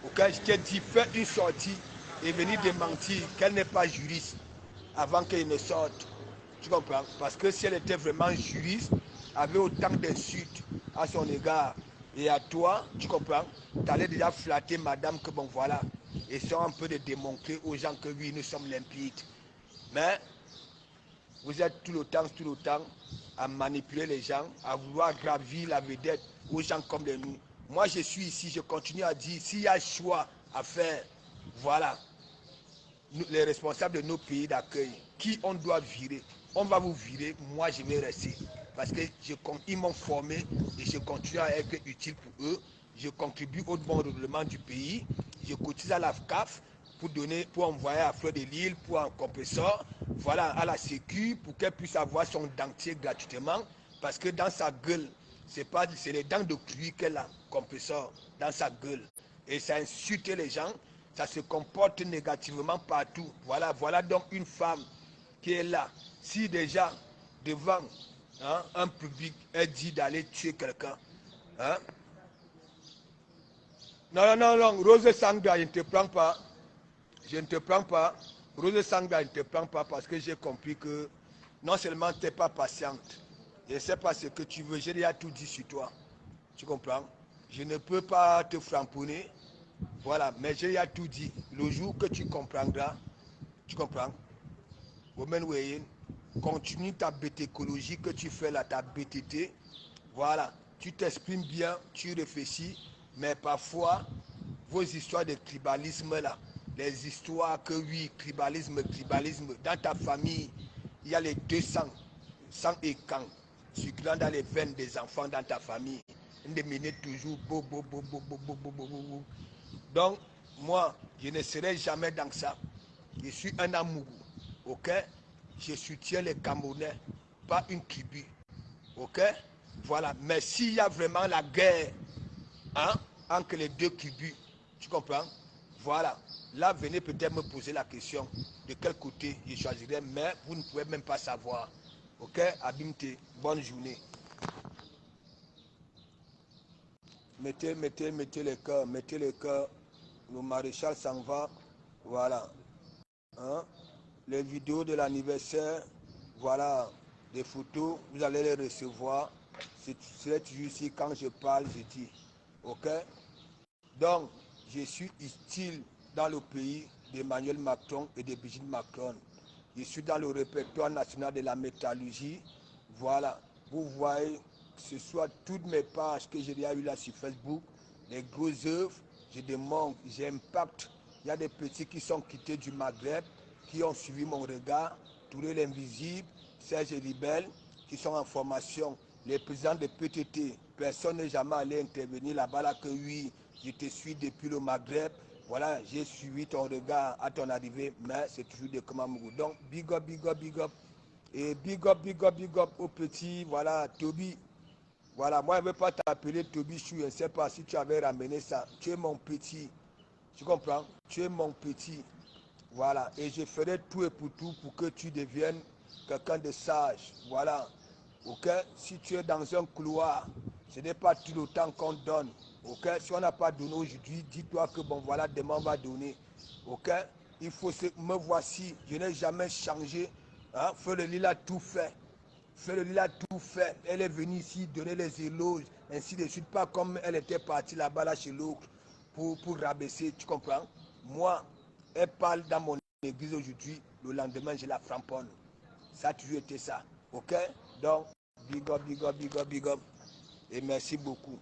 Ok? Je t'ai dit, fais une sortie et venir démentir qu'elle n'est pas juriste avant qu'elle ne sorte. Tu comprends? Parce que si elle était vraiment juriste, avait autant d'insultes à son égard et à toi, tu comprends? Tu allais déjà flatter madame que bon voilà. Et ça un peu de démontrer aux gens que oui, nous sommes limpides. Mais vous êtes tout le temps à manipuler les gens, à vouloir gravir la vedette aux gens comme de nous. Moi, je suis ici, je continue à dire, s'il y a choix à faire, voilà, les responsables de nos pays d'accueil, qui on doit virer, on va vous virer, moi je vais rester. Parce qu'ils m'ont formé et je continue à être utile pour eux. Je contribue au bon développement du pays. Je cotise à la CAF pour envoyer à Fleur de Lille, pour un compresseur, voilà, à la Sécu, pour qu'elle puisse avoir son dentier gratuitement. Parce que dans sa gueule, c'est les dents de cuir qu'elle a, compresseur, dans sa gueule. Et ça insulte les gens, ça se comporte négativement partout. Voilà donc une femme qui est là. Si déjà, devant un public, elle dit d'aller tuer quelqu'un, hein? Non, Rose Sanga, je ne te prends pas. Je ne te prends pas. Rose Sanga, je ne te prends pas parce que j'ai compris que non seulement tu n'es pas patiente, je ne sais pas ce que tu veux, j'ai déjà tout dit sur toi. Tu comprends? Je ne peux pas te framponner. Voilà, mais j'ai déjà tout dit. Le jour que tu comprendras, tu comprends? Women Wayin, continue ta bête écologie que tu fais là, ta BTT. Voilà, tu t'exprimes bien, tu réfléchis, mais parfois, vos histoires de tribalisme là, les histoires que oui, tribalisme, dans ta famille, il y a les 200, sang et camp, circulant dans les veines des enfants dans ta famille. Des minutes toujours, Donc, moi, je ne serai jamais dans ça. Je suis un amoureux, ok? Je soutiens les Camerounais, pas une tribu, ok? Voilà, mais s'il y a vraiment la guerre, hein, entre les deux tribus, tu comprends? Voilà, là, venez peut-être me poser la question de quel côté je choisirais, mais vous ne pouvez même pas savoir. Ok, Abimte, bonne journée. Mettez les cœurs, le maréchal s'en va. Voilà. Hein? Les vidéos de l'anniversaire, voilà, des photos, vous allez les recevoir. C'est toujours ici, quand je parle, je dis. Ok? Donc, je suis utile dans le pays d'Emmanuel Macron et de Brigitte Macron. Je suis dans le répertoire national de la métallurgie. Voilà. Vous voyez, que ce soit toutes mes pages que j'ai déjà eues là sur Facebook, les grosses œuvres, je demande, j'impacte. Il y a des petits qui sont quittés du Maghreb, qui ont suivi mon regard, Touré l'Invisible, Serge Libel, qui sont en formation. Les présidents de PTT, personne n'est jamais allé intervenir là-bas, là que oui, je te suis depuis le Maghreb. Voilà, j'ai suivi ton regard à ton arrivée, mais c'est toujours des Kamamougou. Donc, big up, big up, big up. Et big up, big up, big up au petit, voilà, Toby. Voilà, moi je ne veux pas t'appeler Toby Chou, je ne sais pas si tu avais ramené ça. Tu es mon petit. Tu comprends? Tu es mon petit. Voilà, et je ferai tout et pour tout pour que tu deviennes quelqu'un de sage. Voilà. Ok? Si tu es dans un couloir, ce n'est pas tout le temps qu'on donne. Ok? Si on n'a pas donné aujourd'hui, dis-toi que bon voilà, demain on va donner. Ok? Il faut se... Me voici, je n'ai jamais changé. Hein? Feu le Lila tout fait. Feu le Lila tout fait. Elle est venue ici donner les éloges, ainsi de suite. Pas comme elle était partie là-bas, là chez l'autre, pour rabaisser, tu comprends? Moi, elle parle dans mon église aujourd'hui, le lendemain, je la framponne. Ça a toujours été ça. Ok? Donc, big up, big up, big up, big up. Et merci beaucoup.